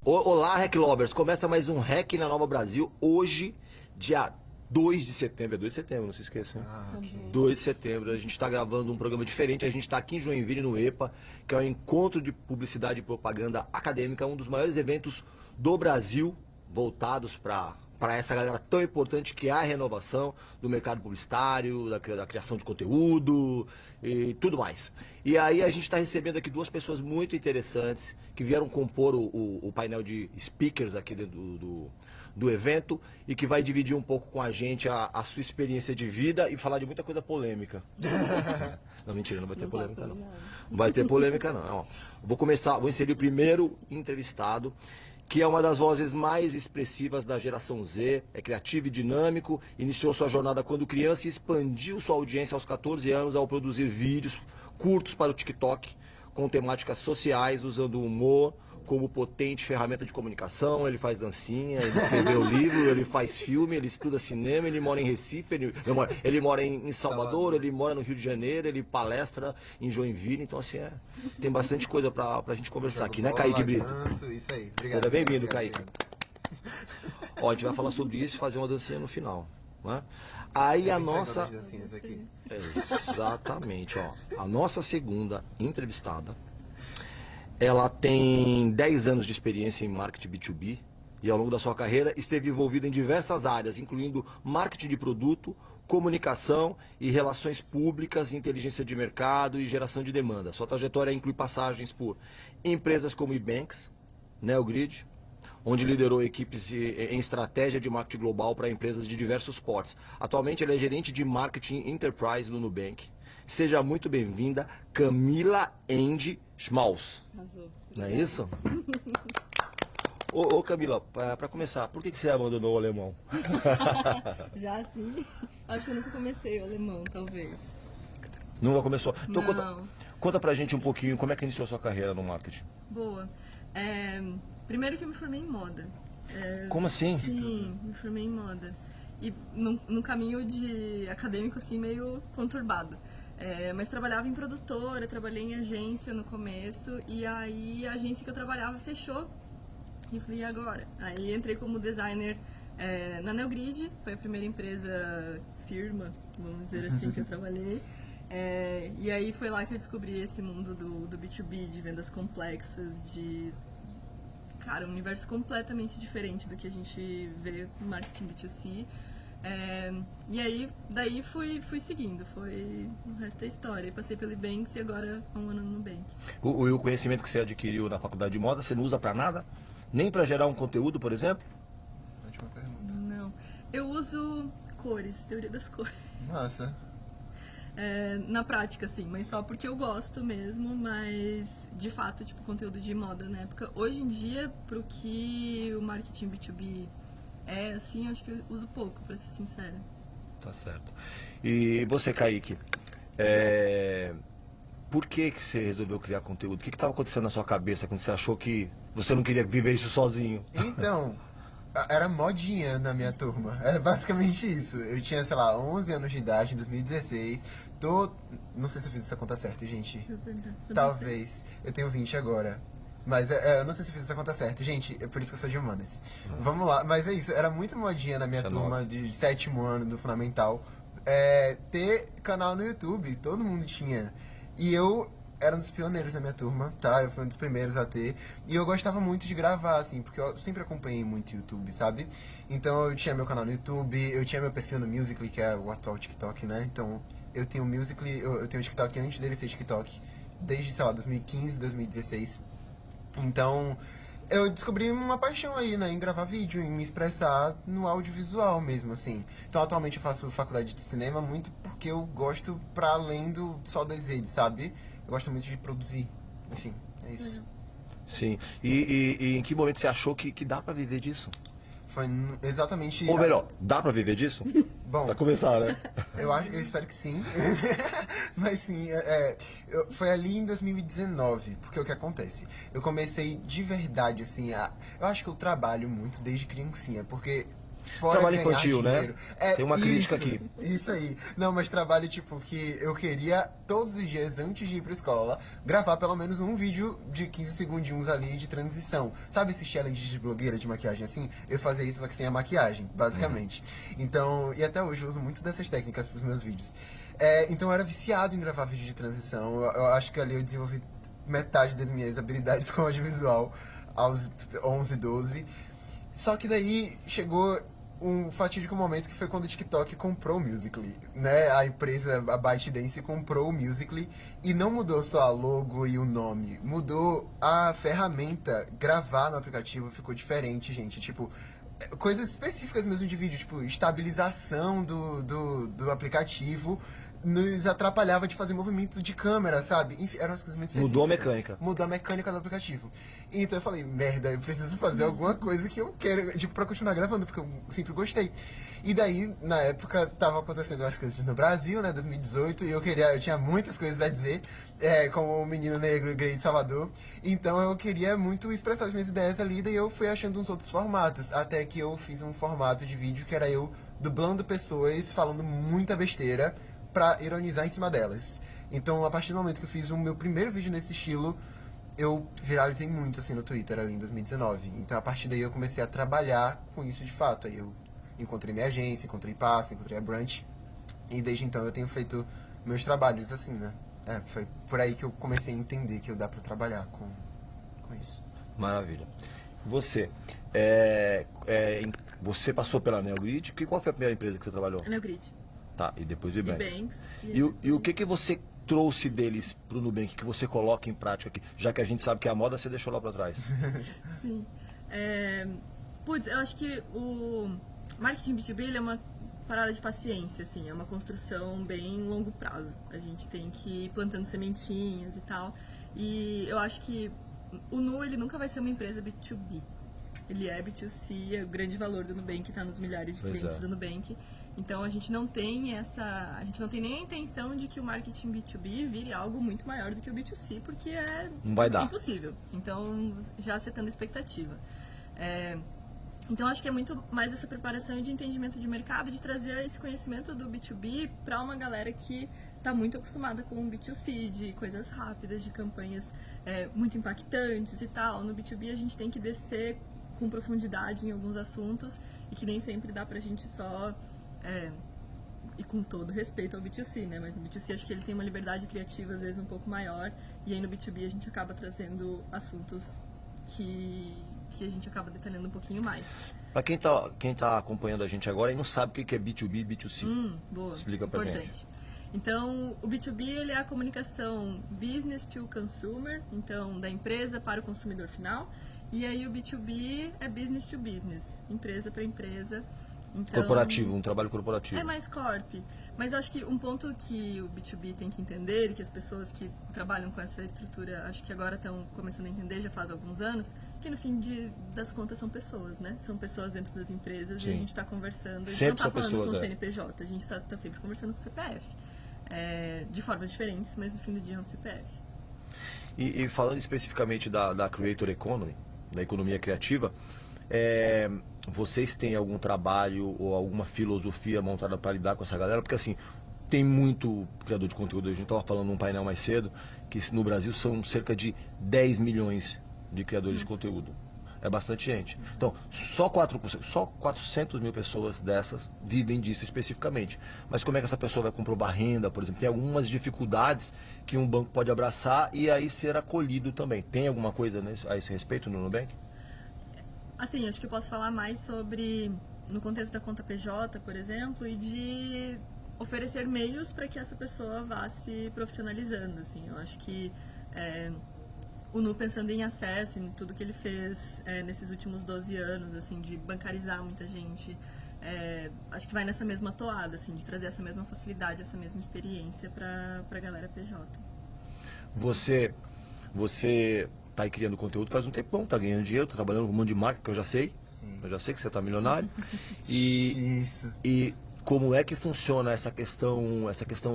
Olá, Hack Lovers! Começa mais um Hack na Nova Brasil. Hoje, dia 2 de setembro. É 2 de setembro, não se esqueçam. 2 de setembro. A gente está gravando um programa diferente. A gente está aqui em Joinville, no EPA, que é o Encontro de Publicidade e Propaganda Acadêmica, um dos maiores eventos do Brasil, voltados para essa galera tão importante que é a renovação do mercado publicitário, da criação de conteúdo e tudo mais. E aí a gente está recebendo aqui duas pessoas muito interessantes que vieram compor o painel de speakers aqui dentro do evento e que vai dividir um pouco com a gente a sua experiência de vida e falar de muita coisa polêmica. Não, mentira, não vai ter polêmica não. Não vai ter polêmica não. Ó, vou inserir o primeiro entrevistado, que é uma das vozes mais expressivas da geração Z, é criativo e dinâmico, iniciou sua jornada quando criança e expandiu sua audiência aos 14 anos ao produzir vídeos curtos para o TikTok, com temáticas sociais, usando o humor como potente ferramenta de comunicação. Ele faz dancinha, ele escreveu livro, ele faz filme, ele estuda cinema, ele mora em Recife, ele mora em Salvador, ele mora no Rio de Janeiro, ele palestra em Joinville, então assim, tem bastante coisa pra gente conversar aqui, né, Kaique Brito? Isso aí, obrigado. Seja bem-vindo, Kaique. Ó, a gente vai falar sobre isso e fazer uma dancinha no final, né? Aí a nossa... Exatamente, ó. A nossa segunda entrevistada, ela tem 10 anos de experiência em marketing B2B e ao longo da sua carreira esteve envolvida em diversas áreas, incluindo marketing de produto, comunicação e relações públicas, inteligência de mercado e geração de demanda. Sua trajetória inclui passagens por empresas como Ebanks, Neogrid, onde liderou equipes em estratégia de marketing global para empresas de diversos portes. Atualmente ele é gerente de marketing enterprise no Nubank. Seja muito bem-vinda, Camila Andy Schmaus. Arrasou. Não é isso? Ô Camila, para começar, por que você abandonou o alemão? Já sim? Acho que eu nunca comecei o alemão, talvez. Nunca começou? Então Não. conta pra gente um pouquinho como é que iniciou a sua carreira no marketing. Boa. Primeiro que eu me formei em moda. Como assim? Sim, me formei em moda. E num caminho de acadêmico assim meio conturbado. Mas trabalhava em produtora, trabalhei em agência no começo, e aí a agência que eu trabalhava fechou. E eu falei, e agora? Aí entrei como designer na Neogrid, foi a primeira firma, vamos dizer assim, que eu trabalhei. E aí foi lá que eu descobri esse mundo do B2B, de vendas complexas, um universo completamente diferente do que a gente vê no marketing B2C. E aí, daí fui seguindo, o resto é história. Passei pelo Ebanks e agora há um ano no Nubank. O conhecimento que você adquiriu na faculdade de moda, você não usa pra nada? Nem pra gerar um conteúdo, por exemplo? Ótima pergunta. Não, eu uso cores, teoria das cores. Nossa. Na prática, sim, mas só porque eu gosto mesmo, mas de fato, tipo, conteúdo de moda na época. Hoje em dia, pro que o marketing B2B assim, acho que eu uso pouco, pra ser sincera. Tá certo. E você, Kaique, por que você resolveu criar conteúdo? O que estava acontecendo na sua cabeça quando você achou que você não queria viver isso sozinho? Então, era modinha na minha turma. Era basicamente isso. Eu tinha, sei lá, 11 anos de idade, em 2016. Não sei se eu fiz essa conta certa, gente. Talvez. Eu tenho 20 agora. Mas eu não sei se eu fiz essa conta certa. Gente, é por isso que eu sou de humanas. Vamos lá. Mas é isso. Era muito modinha na minha turma de 7º ano do Fundamental. Ter canal no YouTube. Todo mundo tinha. E eu era um dos pioneiros da minha turma, tá? Eu fui um dos primeiros a ter. E eu gostava muito de gravar, assim, porque eu sempre acompanhei muito YouTube, sabe? Então eu tinha meu canal no YouTube, eu tinha meu perfil no Musical.ly, que é o atual TikTok, né? Então eu tenho o Musical.ly, eu tenho o TikTok antes dele ser TikTok, desde, sei lá, 2015, 2016. Então eu descobri uma paixão aí, né, em gravar vídeo, em me expressar no audiovisual mesmo, assim. Então atualmente eu faço faculdade de cinema muito porque eu gosto pra além só das redes, sabe? Eu gosto muito de produzir, enfim, é isso. Sim. E em que momento você achou que dá pra viver disso? Foi exatamente... Ou melhor, dá pra viver disso? Bom, Pra começar, né? eu espero que sim. Mas sim, foi ali em 2019, porque o que acontece? Eu comecei de verdade, assim, eu acho que eu trabalho muito desde criancinha, porque Fora Trabalho ganhar infantil, né? dinheiro. Tem uma crítica isso, aqui. Isso aí. Não, mas trabalho tipo que eu queria todos os dias antes de ir pra escola gravar pelo menos um vídeo de 15 segundinhos ali de transição. Sabe esses challenges de blogueira de maquiagem assim? Eu fazia isso só que sem a maquiagem, basicamente. Então, e até hoje eu uso muito dessas técnicas pros meus vídeos. Então eu era viciado em gravar vídeo de transição. Eu acho que ali eu desenvolvi metade das minhas habilidades com audiovisual aos 11, 12. Só que daí chegou um fatídico momento que foi quando o TikTok comprou o Musical.ly, né? A empresa, a ByteDance, comprou o Musical.ly e não mudou só a logo e o nome, mudou a ferramenta. Gravar no aplicativo ficou diferente, gente. Tipo, coisas específicas mesmo de vídeo, tipo, estabilização do aplicativo nos atrapalhava de fazer movimento de câmera, sabe? Enfim, eram as coisas muito específicas. Mudou a mecânica. Mudou a mecânica do aplicativo. Então eu falei, merda, eu preciso fazer alguma coisa que eu quero, tipo, pra continuar gravando, porque eu sempre gostei. E daí, na época, tava acontecendo as coisas no Brasil, né, 2018, e eu tinha muitas coisas a dizer, como o menino negro gay de Salvador. Então eu queria muito expressar as minhas ideias ali, daí eu fui achando uns outros formatos, até que eu fiz um formato de vídeo que era eu dublando pessoas, falando muita besteira, pra ironizar em cima delas. Então, a partir do momento que eu fiz o meu primeiro vídeo nesse estilo, eu viralizei muito, assim, no Twitter, ali em 2019. Então, a partir daí, eu comecei a trabalhar com isso de fato. Aí eu encontrei minha agência, encontrei Passa, encontrei a Brunch. E desde então, eu tenho feito meus trabalhos, assim, né? Foi por aí que eu comecei a entender que eu dá pra trabalhar com isso. Maravilha. Você, você passou pela Neogrid, qual foi a primeira empresa que você trabalhou? Neogrid. Tá, e depois o Ebanks. Ebanks. E o que você trouxe deles pro Nubank, que você coloca em prática aqui? Já que a gente sabe que a moda você deixou lá pra trás. Sim. Putz, eu acho que o marketing B2B ele é uma parada de paciência, assim, é uma construção bem longo prazo. A gente tem que ir plantando sementinhas e tal. E eu acho que o Nu ele nunca vai ser uma empresa B2B. Ele é B2C, o grande valor do Nubank está nos milhares de clientes do Nubank. Então a gente não tem nem a intenção de que o marketing B2B vire algo muito maior do que o B2C, porque não vai dar. Impossível. Então, já setando expectativa. Então acho que é muito mais essa preparação de entendimento de mercado, de trazer esse conhecimento do B2B para uma galera que está muito acostumada com o B2C, de coisas rápidas, de campanhas muito impactantes e tal. No B2B a gente tem que descer com profundidade em alguns assuntos e que nem sempre dá pra gente só e com todo respeito ao B2C, né? Mas o B2C acho que ele tem uma liberdade criativa às vezes um pouco maior, e aí no B2B a gente acaba trazendo assuntos que a gente acaba detalhando um pouquinho mais. Para quem tá acompanhando a gente agora e não sabe o que é B2B e B2C, boa, explica pra importante. gente. Então, o B2B ele é a comunicação business to consumer, então da empresa para o consumidor final, e aí o B2B é business to business, empresa para empresa. Então, corporativo, um trabalho corporativo. É mais corp. Mas eu acho que um ponto que o B2B tem que entender, e que as pessoas que trabalham com essa estrutura, acho que agora estão começando a entender, já faz alguns anos, que no fim das contas são pessoas, né? São pessoas dentro das empresas. Sim. E a gente está conversando, a gente não está falando pessoas, com o CNPJ, a gente está sempre conversando com o CPF. De formas diferentes, mas no fim do dia é um CPF. E falando especificamente da Creator Economy, da economia criativa, vocês têm algum trabalho ou alguma filosofia montada para lidar com essa galera? Porque assim, tem muito criador de conteúdo. A gente estava falando num painel mais cedo que no Brasil são cerca de 10 milhões de criadores de conteúdo. É bastante gente. Então, só 400 mil pessoas dessas vivem disso especificamente. Mas como é que essa pessoa vai comprovar renda, por exemplo? Tem algumas dificuldades que um banco pode abraçar e aí ser acolhido também. Tem alguma coisa a esse respeito no Nubank? Assim, acho que eu posso falar mais sobre, no contexto da conta PJ, por exemplo, e de oferecer meios para que essa pessoa vá se profissionalizando, assim. Eu acho que o Nu, pensando em acesso, em tudo que ele fez nesses últimos 12 anos, assim, de bancarizar muita gente, acho que vai nessa mesma toada, assim, de trazer essa mesma facilidade, essa mesma experiência para a galera PJ. Você tá aí criando conteúdo faz um tempão, tá ganhando dinheiro, tá trabalhando com um monte de marca que eu já sei. Sim. Eu já sei que você tá milionário. Isso. E como é que funciona essa questão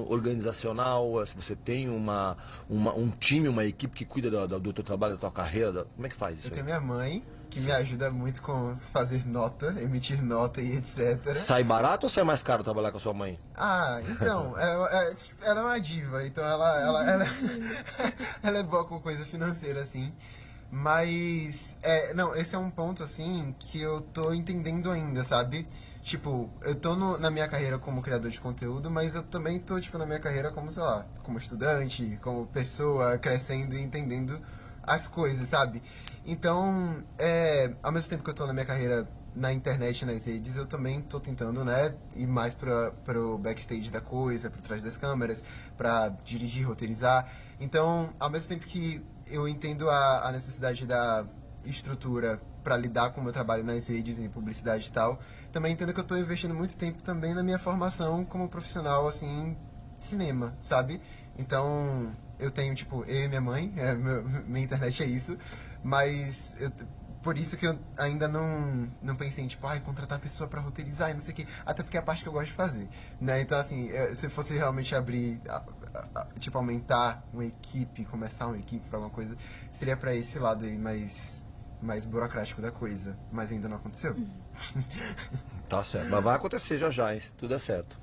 organizacional? Se você tem um time, uma equipe que cuida do teu trabalho, da tua carreira, como é que faz isso? Eu tenho minha mãe, que me ajuda muito com fazer nota, emitir nota e etc. Sai barato ou sai mais caro trabalhar com a sua mãe? Então, ela é uma diva, então ela é boa com coisa financeira, assim. Mas, não, esse é um ponto, assim, que eu tô entendendo ainda, sabe? Tipo, eu tô na minha carreira como criador de conteúdo, mas eu também tô, tipo, na minha carreira como, sei lá, como estudante, como pessoa, crescendo e entendendo as coisas, sabe? Então, ao mesmo tempo que eu tô na minha carreira na internet, nas redes, eu também tô tentando, né, ir mais pro backstage da coisa, por trás das câmeras, pra dirigir, roteirizar. Então, ao mesmo tempo que eu entendo a necessidade da estrutura para lidar com o meu trabalho nas redes, em publicidade e tal, também entendo que eu tô investindo muito tempo também na minha formação como profissional, assim, de cinema, sabe? Então, eu tenho, tipo, eu e minha mãe, minha internet é isso, mas por isso que eu ainda não pensei em, tipo, contratar pessoa pra roteirizar e não sei o quê. Até porque é a parte que eu gosto de fazer, né? Então, assim, se eu fosse realmente abrir, tipo, aumentar uma equipe, começar uma equipe pra alguma coisa, seria pra esse lado aí mais burocrático da coisa. Mas ainda não aconteceu. Tá certo, mas vai acontecer já, hein, se tudo é certo.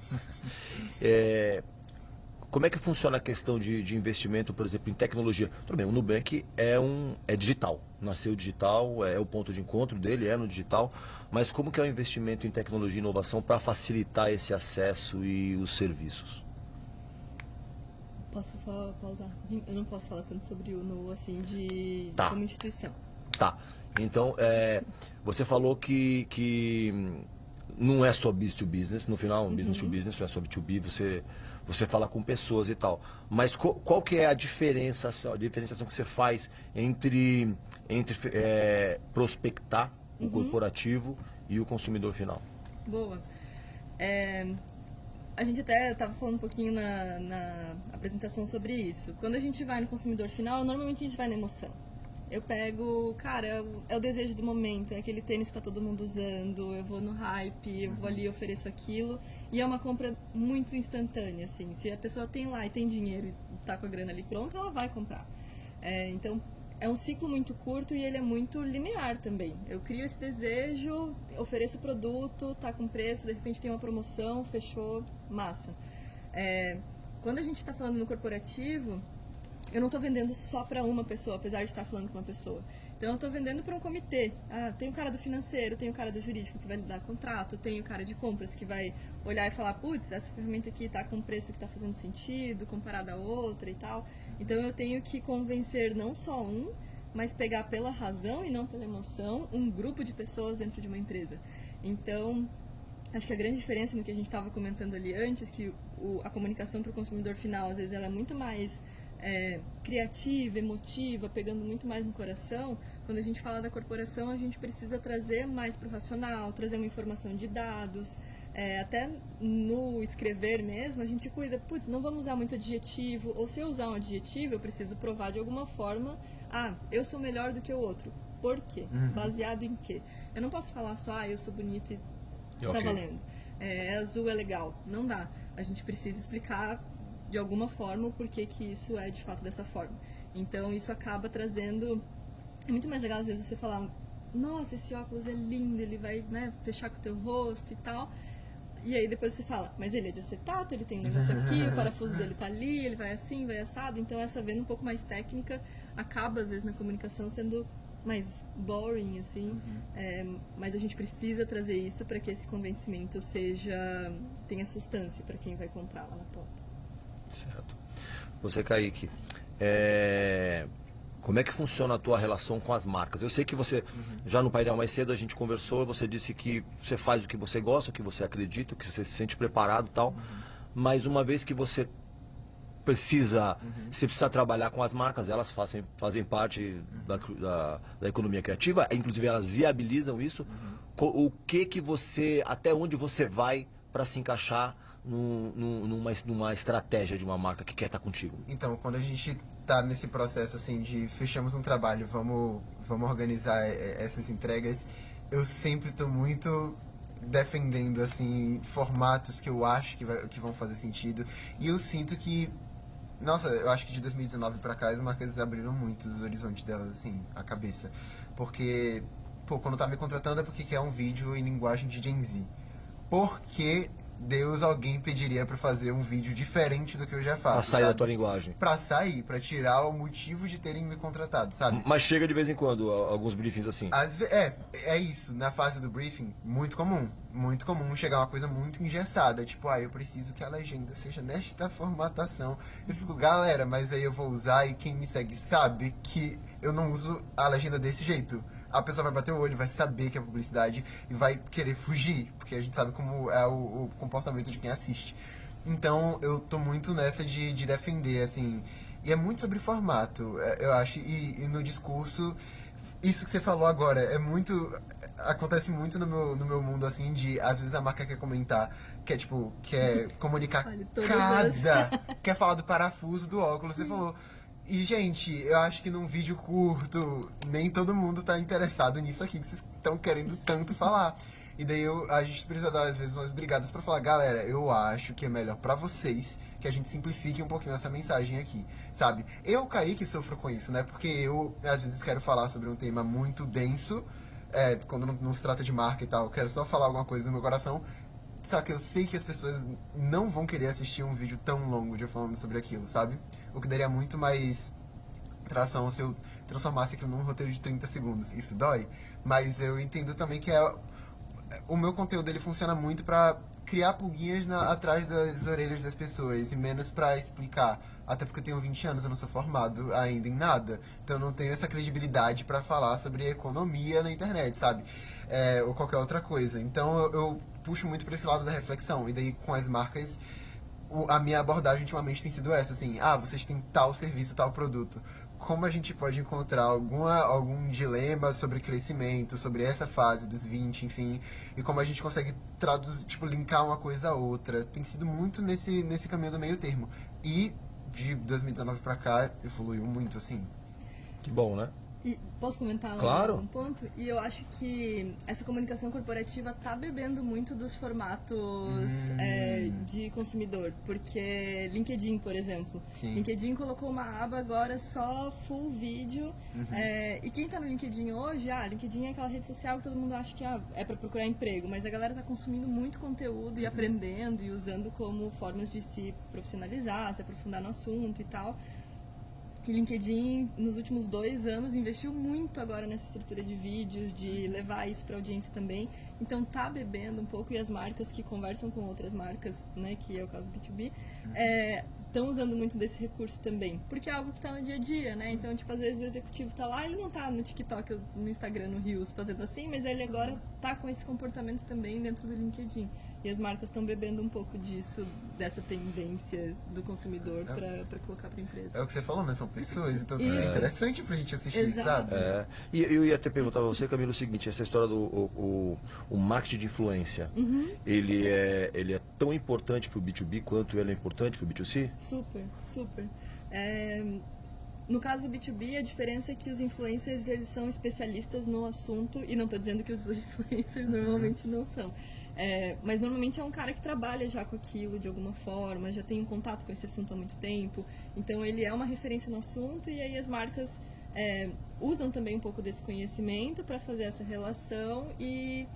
Como é que funciona a questão de investimento, por exemplo, em tecnologia? Tudo bem, o Nubank é digital, nasceu digital, é o ponto de encontro dele, é no digital, mas como que é o investimento em tecnologia e inovação para facilitar esse acesso e os serviços? Posso só pausar? Eu não posso falar tanto sobre o Nu, assim, Tá. como instituição. Tá, então você falou que não é só business to business, no final um business to business, não é só B2B, você fala com pessoas e tal. Mas qual que é a diferenciação que você faz entre prospectar o corporativo e o consumidor final? Boa. A gente até estava falando um pouquinho na apresentação sobre isso. Quando a gente vai no consumidor final, normalmente a gente vai na emoção. Eu pego, cara, é o desejo do momento, é aquele tênis que tá todo mundo usando, eu vou no hype, eu vou ali e ofereço aquilo. E é uma compra muito instantânea, assim. Se a pessoa tem lá e tem dinheiro e tá com a grana ali pronta, ela vai comprar. Então, é um ciclo muito curto e ele é muito linear também. Eu crio esse desejo, ofereço o produto, tá com preço, de repente tem uma promoção, fechou, massa. Quando a gente tá falando no corporativo, eu não estou vendendo só para uma pessoa, apesar de estar falando com uma pessoa. Então, eu estou vendendo para um comitê. Tem o cara do financeiro, tem o cara do jurídico que vai lidar contrato, tem o cara de compras que vai olhar e falar, putz, essa ferramenta aqui está com um preço que está fazendo sentido, comparada a outra e tal. Então, eu tenho que convencer não só um, mas pegar pela razão e não pela emoção um grupo de pessoas dentro de uma empresa. Então, acho que a grande diferença no que a gente estava comentando ali antes, que a comunicação para o consumidor final, às vezes, ela é muito mais criativa, emotiva, pegando muito mais no coração. Quando a gente fala da corporação, a gente precisa trazer mais para o racional, trazer uma informação de dados, até no escrever mesmo, a gente cuida, putz, não vamos usar muito adjetivo, ou se eu usar um adjetivo, eu preciso provar de alguma forma, eu sou melhor do que o outro. Por quê? Baseado em quê? Eu não posso falar só, eu sou bonita e tá valendo. Azul é legal. Não dá. A gente precisa explicar de alguma forma o porquê que isso é de fato dessa forma. Então isso acaba trazendo... É muito mais legal às vezes você falar, nossa, esse óculos é lindo, ele vai, né, fechar com o teu rosto e tal. E aí depois você fala, mas ele é de acetato, ele tem um negócio aqui, o parafuso dele tá ali, ele vai assim, vai assado. Então essa venda um pouco mais técnica acaba às vezes na comunicação sendo mais boring, assim. Mas a gente precisa trazer isso para que esse convencimento tenha substância para quem vai comprar lá na ponta. Certo. Você, Kaique, como é que funciona a tua relação com as marcas? Eu sei que você, já no painel mais cedo, a gente conversou, você disse que você faz o que você gosta, o que você acredita, o que você se sente preparado e tal, mas uma vez que você precisa trabalhar com as marcas, elas fazem parte da economia criativa, inclusive elas viabilizam isso. O que você, até onde você vai para se encaixar numa estratégia de uma marca que quer estar contigo? Então, quando a gente tá nesse processo assim de fechamos um trabalho, vamos organizar essas entregas, eu sempre tô muito defendendo assim formatos que eu acho que vão fazer sentido, e eu sinto que, nossa, eu acho que de 2019 pra cá as marcas abriram muito os horizontes delas, assim, a cabeça, porque pô, quando tá me contratando é porque quer um vídeo em linguagem de Gen Z. Por que Deus alguém pediria pra fazer um vídeo diferente do que eu já faço? Pra sair da sabe? tua linguagem. Pra sair, pra tirar o motivo de terem me contratado, sabe? Mas chega de vez em quando alguns briefings assim. É isso, na fase do briefing, muito comum chegar uma coisa muito engessada, tipo, eu preciso que a legenda seja nesta formatação. Eu fico, galera, mas aí eu vou usar e quem me segue sabe que eu não uso a legenda desse jeito. A pessoa vai bater o olho, vai saber que é publicidade e vai querer fugir, porque a gente sabe como é o comportamento de quem assiste. Então, eu tô muito nessa de defender, assim, e é muito sobre formato, eu acho, e no discurso, isso que você falou agora, acontece muito no meu mundo, assim, de, às vezes a marca quer comentar, quer comunicar Fale todas quer falar do parafuso do óculos, você falou. E, gente, eu acho que num vídeo curto, nem todo mundo tá interessado nisso aqui que vocês estão querendo tanto falar. E daí a gente precisa dar, às vezes, umas brigadas pra falar, galera, eu acho que é melhor pra vocês que a gente simplifique um pouquinho essa mensagem aqui, sabe? Eu, Kaique, sofro com isso, né? Porque eu, às vezes, quero falar sobre um tema muito denso, quando não se trata de marca e tal, eu quero só falar alguma coisa no meu coração, só que eu sei que as pessoas não vão querer assistir um vídeo tão longo de eu falando sobre aquilo, sabe? O que daria muito mais tração se eu transformasse aquilo num roteiro de 30 segundos. Isso dói, mas eu entendo também que o meu conteúdo ele funciona muito pra criar pulguinhas atrás das orelhas das pessoas e menos pra explicar. Até porque eu tenho 20 anos, eu não sou formado ainda em nada. Então eu não tenho essa credibilidade pra falar sobre economia na internet, sabe? Ou qualquer outra coisa. Então eu puxo muito pra esse lado da reflexão. E daí com as marcas, a minha abordagem ultimamente tem sido essa, assim, vocês têm tal serviço, tal produto. Como a gente pode encontrar algum dilema sobre crescimento, sobre essa fase dos 20, enfim, e como a gente consegue traduzir, linkar uma coisa a outra. Tem sido muito nesse caminho do meio termo. E de 2019 pra cá, evoluiu muito, assim. Que bom, né? E posso comentar Claro. um ponto? E eu acho que essa comunicação corporativa tá bebendo muito dos formatos de consumidor. Porque LinkedIn, por exemplo. Sim. LinkedIn colocou uma aba agora só full vídeo. E quem tá no LinkedIn hoje, LinkedIn é aquela rede social que todo mundo acha que é pra procurar emprego. Mas a galera tá consumindo muito conteúdo e aprendendo e usando como formas de se profissionalizar, se aprofundar no assunto e tal. E LinkedIn, nos últimos 2 anos, investiu muito agora nessa estrutura de vídeos, de levar isso para audiência também. Então tá bebendo um pouco, e as marcas que conversam com outras marcas, né, que é o caso do B2B, estão usando muito desse recurso também. Porque é algo que tá no dia a dia, né? Sim. Então, às vezes o executivo tá lá, ele não tá no TikTok, no Instagram, no Reels fazendo assim, mas ele agora tá com esse comportamento também dentro do LinkedIn. E as marcas estão bebendo um pouco disso, dessa tendência do consumidor para colocar para a empresa. É o que você falou, né? São pessoas, então é interessante pra gente assistir, Exato. sabe? E eu ia até perguntar pra você, Camilo, o seguinte, essa história do o marketing de influência, ele é tão importante pro B2B quanto ele é importante pro B2C? Super, super. No caso do B2B, a diferença é que os influencers eles são especialistas no assunto, e não estou dizendo que os influencers normalmente não são. Mas normalmente é um cara que trabalha já com aquilo de alguma forma, já tem um contato com esse assunto há muito tempo, então ele é uma referência no assunto, e aí as marcas usam também um pouco desse conhecimento para fazer essa relação, e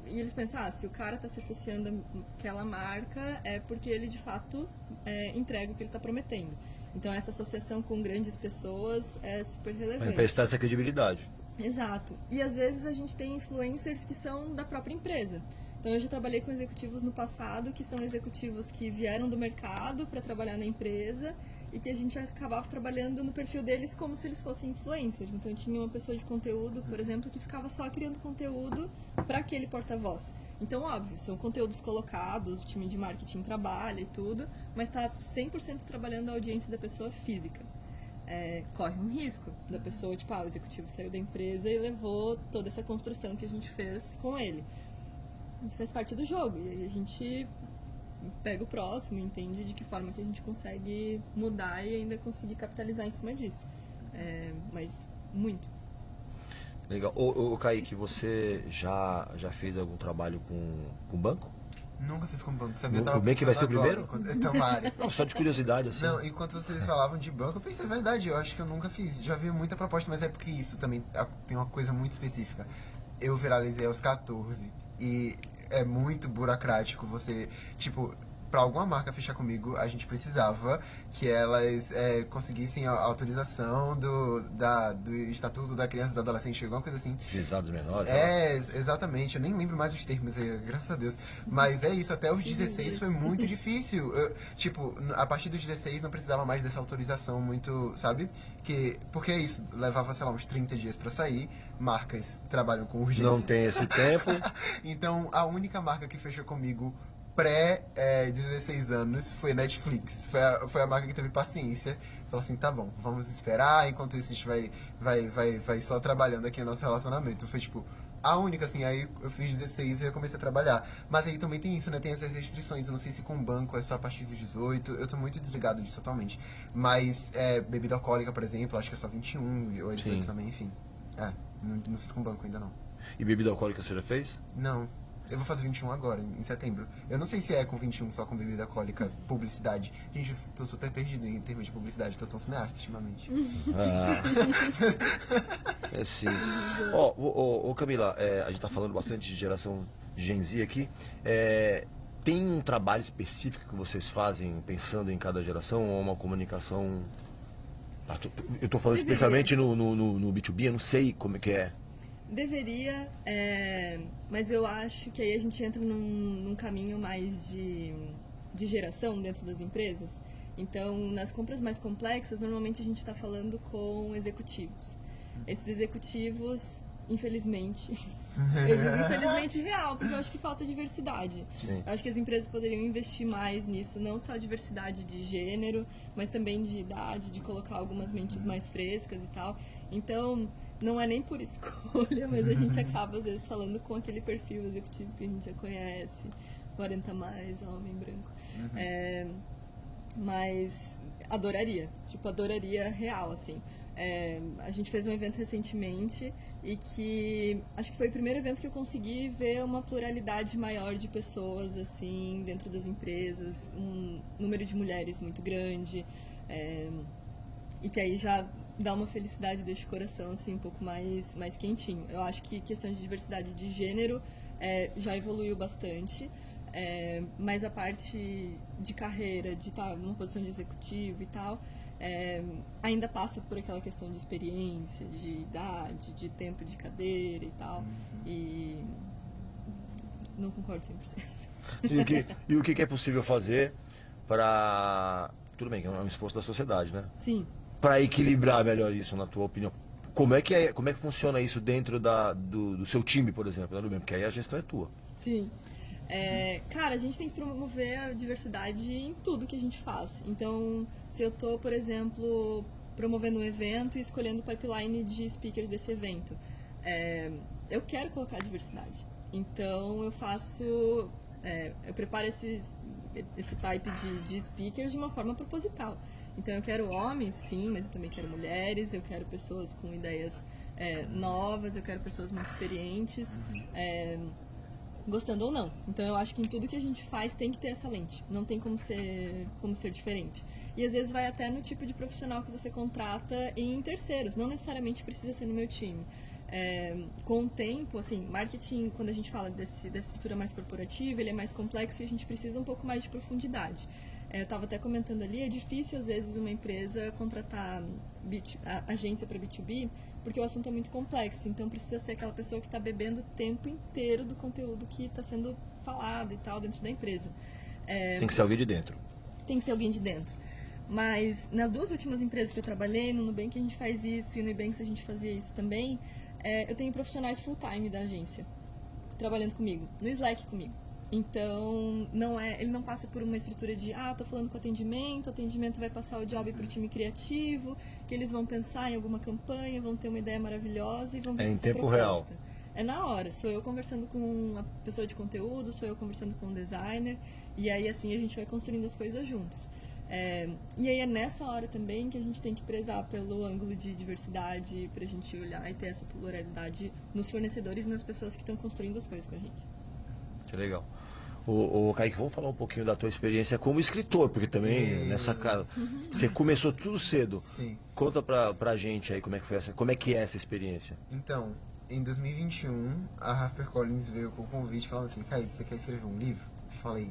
eles pensam, se o cara está se associando àquela marca é porque ele de fato entrega o que ele está prometendo. Então essa associação com grandes pessoas é super relevante. Para prestar essa credibilidade. Exato. E às vezes a gente tem influencers que são da própria empresa. Então eu já trabalhei com executivos no passado, que são executivos que vieram do mercado para trabalhar na empresa e que a gente acabava trabalhando no perfil deles como se eles fossem influencers. Então tinha uma pessoa de conteúdo, por exemplo, que ficava só criando conteúdo para aquele porta-voz. Então, óbvio, são conteúdos colocados, o time de marketing trabalha e tudo, mas está 100% trabalhando a audiência da pessoa física. Corre um risco da pessoa, o executivo saiu da empresa e levou toda essa construção que a gente fez com ele. Isso faz parte do jogo, e aí a gente pega o próximo, entende de que forma que a gente consegue mudar e ainda conseguir capitalizar em cima disso. Mas muito. Legal. Ô Kaique, você já fez algum trabalho com banco? Nunca fiz com banco, sabia? O Nubank vai ser o primeiro? Tomara. Não, só de curiosidade, assim. Não, enquanto vocês falavam de banco, eu pensei, é verdade, eu acho que eu nunca fiz. Já vi muita proposta, mas é porque isso também tem uma coisa muito específica. Eu viralizei aos 14 e é muito burocrático você, tipo, pra alguma marca fechar comigo, a gente precisava que elas conseguissem a autorização do Estatuto da Criança e do Adolescente, alguma coisa assim. Utilizados menores. Exatamente. Eu nem lembro mais os termos, graças a Deus. Mas é isso, até os 16 foi muito difícil. Tipo, a partir dos 16 não precisava mais dessa autorização muito, sabe? Porque é isso, levava, sei lá, uns 30 dias pra sair. Marcas trabalham com urgência. Não tem esse tempo. Então, a única marca que fechou comigo pré 16 anos foi Netflix. Foi a marca que teve paciência. Falou assim, tá bom, vamos esperar, enquanto isso a gente vai só trabalhando aqui no nosso relacionamento. Foi tipo, a única, assim, aí eu fiz 16 e eu comecei a trabalhar. Mas aí também tem isso, né, tem essas restrições, eu não sei se com banco é só a partir dos 18, eu tô muito desligado disso atualmente. Mas bebida alcoólica, por exemplo, acho que é só 21, ou 18 Sim. também, enfim. Não fiz com banco ainda não. E bebida alcoólica você já fez? Não. Eu vou fazer 21 agora, em setembro. Eu não sei se é com 21 só com bebida alcoólica, publicidade. Gente, eu tô super perdido em termos de publicidade, tô tão cineasta ultimamente. É sim. Ó, Camila, a gente tá falando bastante de geração Gen Z aqui. Tem um trabalho específico que vocês fazem pensando em cada geração ou uma comunicação? Eu tô falando especialmente no B2B, eu não sei como é que é. Deveria, mas eu acho que aí a gente entra num caminho mais de geração dentro das empresas. Então, nas compras mais complexas, normalmente a gente está falando com executivos. Esses executivos, infelizmente, infelizmente real, porque eu acho que falta diversidade. Sim. Eu acho que as empresas poderiam investir mais nisso, não só diversidade de gênero, mas também de idade, de colocar algumas mentes mais frescas e tal. Então, não é nem por escolha, mas a gente acaba às vezes falando com aquele perfil executivo que a gente já conhece, 40 mais, homem branco. Mas adoraria real, assim. A gente fez um evento recentemente e que acho que foi o primeiro evento que eu consegui ver uma pluralidade maior de pessoas assim dentro das empresas, um número de mulheres muito grande, e que aí já dá uma felicidade, deixa o coração assim um pouco mais quentinho. Eu acho que questão de diversidade de gênero já evoluiu bastante. Mas a parte de carreira, de estar numa posição de executivo e tal, ainda passa por aquela questão de experiência, de idade, de tempo de cadeira e tal. E não concordo 100%. E o que é possível fazer para... Tudo bem, que é um esforço da sociedade, né? Sim. Para equilibrar melhor isso, na tua opinião. Como é que funciona isso dentro do seu time, por exemplo, né? Porque aí a gestão é tua. Sim. Cara, a gente tem que promover a diversidade em tudo que a gente faz. Então, se eu tô, por exemplo, promovendo um evento e escolhendo o pipeline de speakers desse evento, eu quero colocar diversidade. Então, eu preparo esse pipe de speakers de uma forma proposital. Então, eu quero homens, sim, mas eu também quero mulheres, eu quero pessoas com ideias novas, eu quero pessoas muito experientes, gostando ou não. Então, eu acho que em tudo que a gente faz tem que ter essa lente, não tem como ser diferente. E às vezes vai até no tipo de profissional que você contrata em terceiros, não necessariamente precisa ser no meu time. Com o tempo, assim, marketing, quando a gente fala dessa estrutura mais corporativa, ele é mais complexo e a gente precisa um pouco mais de profundidade. Eu estava até comentando ali, é difícil às vezes uma empresa contratar agência para B2B, porque o assunto é muito complexo, então precisa ser aquela pessoa que está bebendo o tempo inteiro do conteúdo que está sendo falado e tal dentro da empresa. Tem que ser alguém de dentro. Tem que ser alguém de dentro. Mas nas duas últimas empresas que eu trabalhei, no Nubank a gente faz isso e no Nubank a gente fazia isso também, eu tenho profissionais full-time da agência trabalhando comigo, no Slack comigo. Então, ele não passa por uma estrutura de, tô falando com o atendimento vai passar o job para o time criativo, que eles vão pensar em alguma campanha, vão ter uma ideia maravilhosa e vão ver em essa tempo proposta. real. É na hora, sou eu conversando com uma pessoa de conteúdo, sou eu conversando com um designer, e aí assim a gente vai construindo as coisas juntos. E aí é nessa hora também que a gente tem que prezar pelo ângulo de diversidade, pra gente olhar e ter essa pluralidade nos fornecedores e nas pessoas que estão construindo as coisas com a gente. Que legal. Ô, Kaique, vamos falar um pouquinho da tua experiência como escritor, porque também nessa cara. Você começou tudo cedo. Sim. Conta pra gente aí como é que foi como é que é essa experiência. Então, em 2021, a HarperCollins veio com o convite falando assim, Kaique, você quer escrever um livro? Eu falei,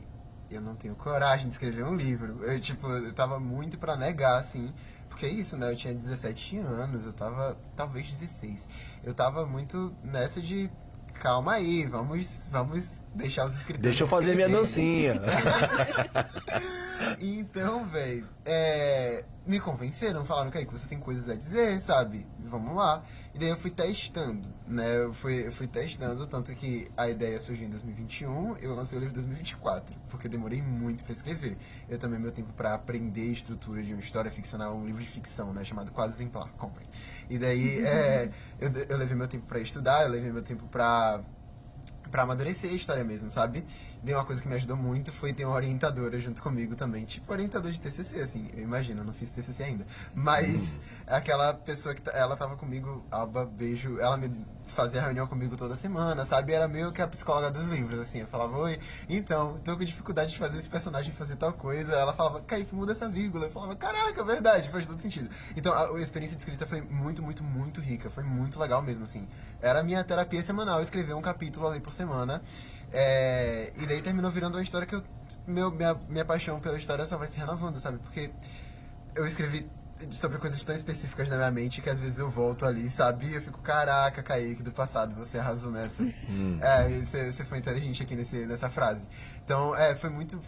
eu não tenho coragem de escrever um livro. Eu tava muito pra negar, assim, porque é isso, né? Eu tinha 17 anos, eu tava, talvez 16. Eu tava muito nessa de, calma aí, vamos deixar os escritores Deixa eu fazer minha escreverem. dancinha. Então, velho, me convenceram, falaram, Kaique, você tem coisas a dizer, sabe? Vamos lá. E daí eu fui testando, né? Eu fui testando, tanto que a ideia surgiu em 2021, eu lancei o livro em 2024, porque eu demorei muito pra escrever. Eu tomei meu tempo pra aprender a estrutura de uma história ficcional, um livro de ficção, né? Chamado Quase Exemplar, comprem. E daí, eu levei meu tempo pra estudar, eu levei meu tempo pra amadurecer a história mesmo, sabe? E uma coisa que me ajudou muito foi ter uma orientadora junto comigo também, tipo orientador de TCC, assim, eu imagino, eu não fiz TCC ainda, mas aquela pessoa que ela tava comigo, Alba, beijo, ela me fazia reunião comigo toda semana, sabe? Era meio que a psicóloga dos livros, assim, eu falava, oi, então, tô com dificuldade de fazer esse personagem fazer tal coisa, ela falava, Kaique, muda essa vírgula, eu falava, caraca, é verdade, faz todo sentido. Então, a experiência de escrita foi muito, muito, muito rica, foi muito legal mesmo, assim. Era a minha terapia semanal, escrever um capítulo ali por semana, e daí terminou virando uma história que minha paixão pela história só vai se renovando, sabe? Porque eu escrevi sobre coisas tão específicas na minha mente que às vezes eu volto ali, sabe? E eu fico, caraca, Kaique do passado, você arrasou nessa. Você foi inteligente aqui nessa frase. Então, foi muito,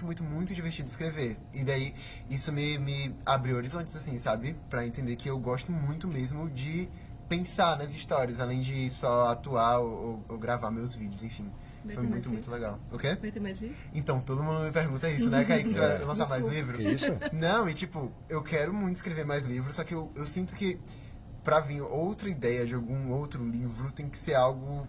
muito, muito divertido escrever. E daí, isso me abriu horizontes, assim, sabe? Pra entender que eu gosto muito mesmo de pensar nas histórias, além de só atuar ou gravar meus vídeos, enfim. Foi muito, muito legal. O quê? Vai ter mais livro? Então, todo mundo me pergunta isso, né, Kaique? Você vai lançar mais livro? Que isso? Não, e tipo, eu quero muito escrever mais livros, só que eu sinto que pra vir outra ideia de algum outro livro tem que ser algo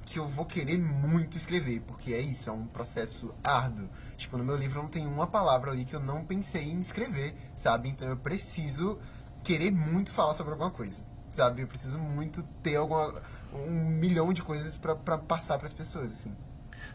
que eu vou querer muito escrever, porque é isso, é um processo árduo. Tipo, no meu livro não tem uma palavra ali que eu não pensei em escrever, sabe? Então eu preciso querer muito falar sobre alguma coisa, sabe? Eu preciso muito ter um milhão de coisas pra passar pras pessoas, assim.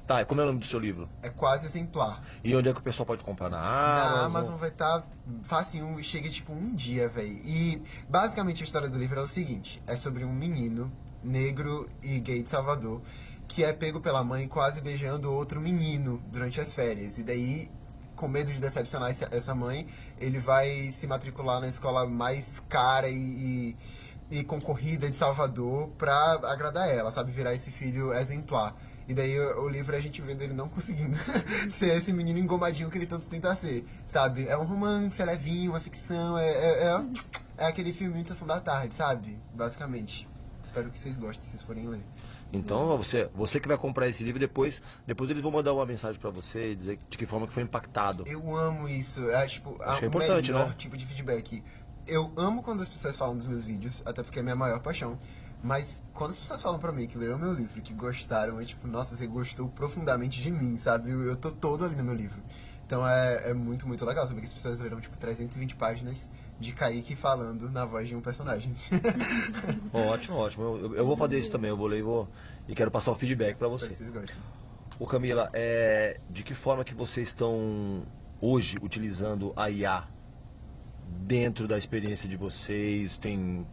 Tá, e como é o nome do seu livro? É Quase Exemplar. E onde é que o pessoal pode comprar? Na Na Amazon? Amazon vai estar facinho, chega tipo um dia, velho. E basicamente a história do livro é o seguinte: é sobre um menino negro e gay de Salvador que é pego pela mãe quase beijando outro menino durante as férias. E daí, com medo de decepcionar essa mãe, ele vai se matricular na escola mais cara e concorrida de Salvador pra agradar ela, sabe? Virar esse filho exemplar. E daí o livro é a gente vendo ele não conseguindo ser esse menino engomadinho que ele tanto tenta ser, sabe? É um romance, é levinho, uma ficção, é aquele filminho de Sessão da Tarde, sabe? Basicamente. Espero que vocês gostem, se vocês forem ler. Então, você que vai comprar esse livro, depois eles vão mandar uma mensagem pra você e dizer de que forma que foi impactado. Eu amo isso. Tipo, Acho que é o importante, melhor né? tipo de feedback. Eu amo quando as pessoas falam dos meus vídeos, até porque é a minha maior paixão. Mas quando as pessoas falam pra mim que leram meu livro, que gostaram, é tipo, nossa, você gostou profundamente de mim, sabe? Eu tô todo ali no meu livro. Então é muito, muito legal saber que as pessoas leram, tipo, 320 páginas de Kaique falando na voz de um personagem. Ótimo, ótimo. Eu vou fazer isso também, eu vou ler e quero passar o feedback pra Espero que você. vocês gostem. Ô Camila, de que forma que vocês estão hoje utilizando a IA dentro da experiência de vocês?